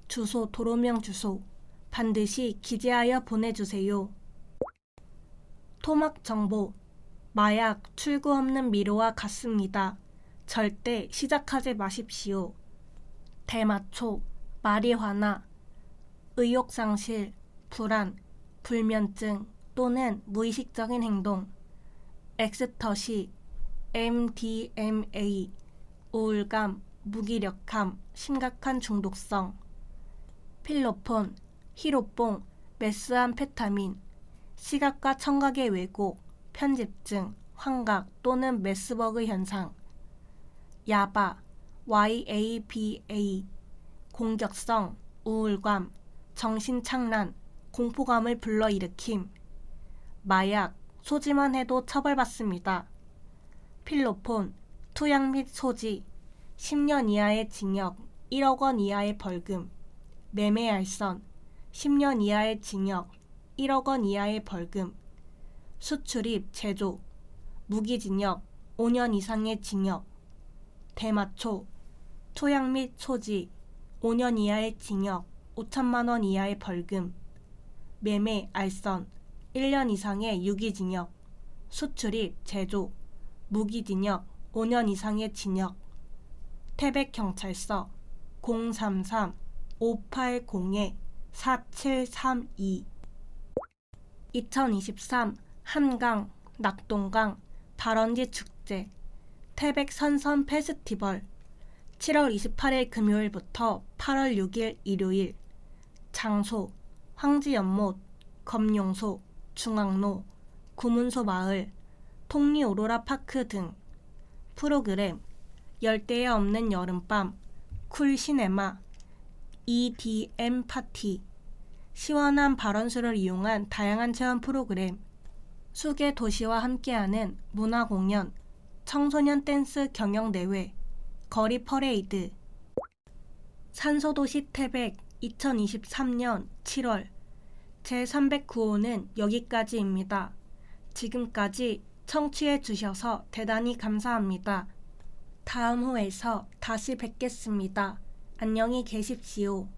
주소, 도로명 주소 반드시 기재하여 보내주세요. 토막 정보. 마약, 출구 없는 미로와 같습니다. 절대 시작하지 마십시오. 대마초, 마리화나, 의욕상실, 불안, 불면증 또는 무의식적인 행동, 엑스터시, MDMA, 우울감, 무기력함, 심각한 중독성, 필로폰, 히로뽕, 메스암페타민, 시각과 청각의 왜곡, 편집증, 환각 또는 메스버그 현상. 야바, YABA, 공격성, 우울감, 정신착란, 공포감을 불러일으킴. 마약, 소지만 해도 처벌받습니다. 필로폰, 투약 및 소지, 10년 이하의 징역, 1억 원 이하의 벌금. 매매알선, 10년 이하의 징역, 1억 원 이하의 벌금. 수출입, 제조, 무기징역, 5년 이상의 징역. 대마초, 투약 및 소지, 5년 이하의 징역, 5천만 원 이하의 벌금. 매매, 알선, 1년 이상의 유기징역. 수출입, 제조, 무기징역, 5년 이상의 징역. 태백경찰서 033-580-4732. 2023 한강, 낙동강, 발원지 축제, 태백 선선 페스티벌 7월 28일 금요일부터 8월 6일 일요일. 장소, 황지연못, 검용소, 중앙로, 구문소 마을, 통리 오로라 파크 등. 프로그램, 열대에 없는 여름밤, 쿨 시네마, EDM 파티, 시원한 발원수를 이용한 다양한 체험 프로그램, 수계 도시와 함께하는 문화 공연, 청소년 댄스 경영대회, 거리 퍼레이드. 산소도시 태백 2023년 7월 제309호는 여기까지입니다. 지금까지 청취해 주셔서 대단히 감사합니다. 다음 호에서 다시 뵙겠습니다. 안녕히 계십시오.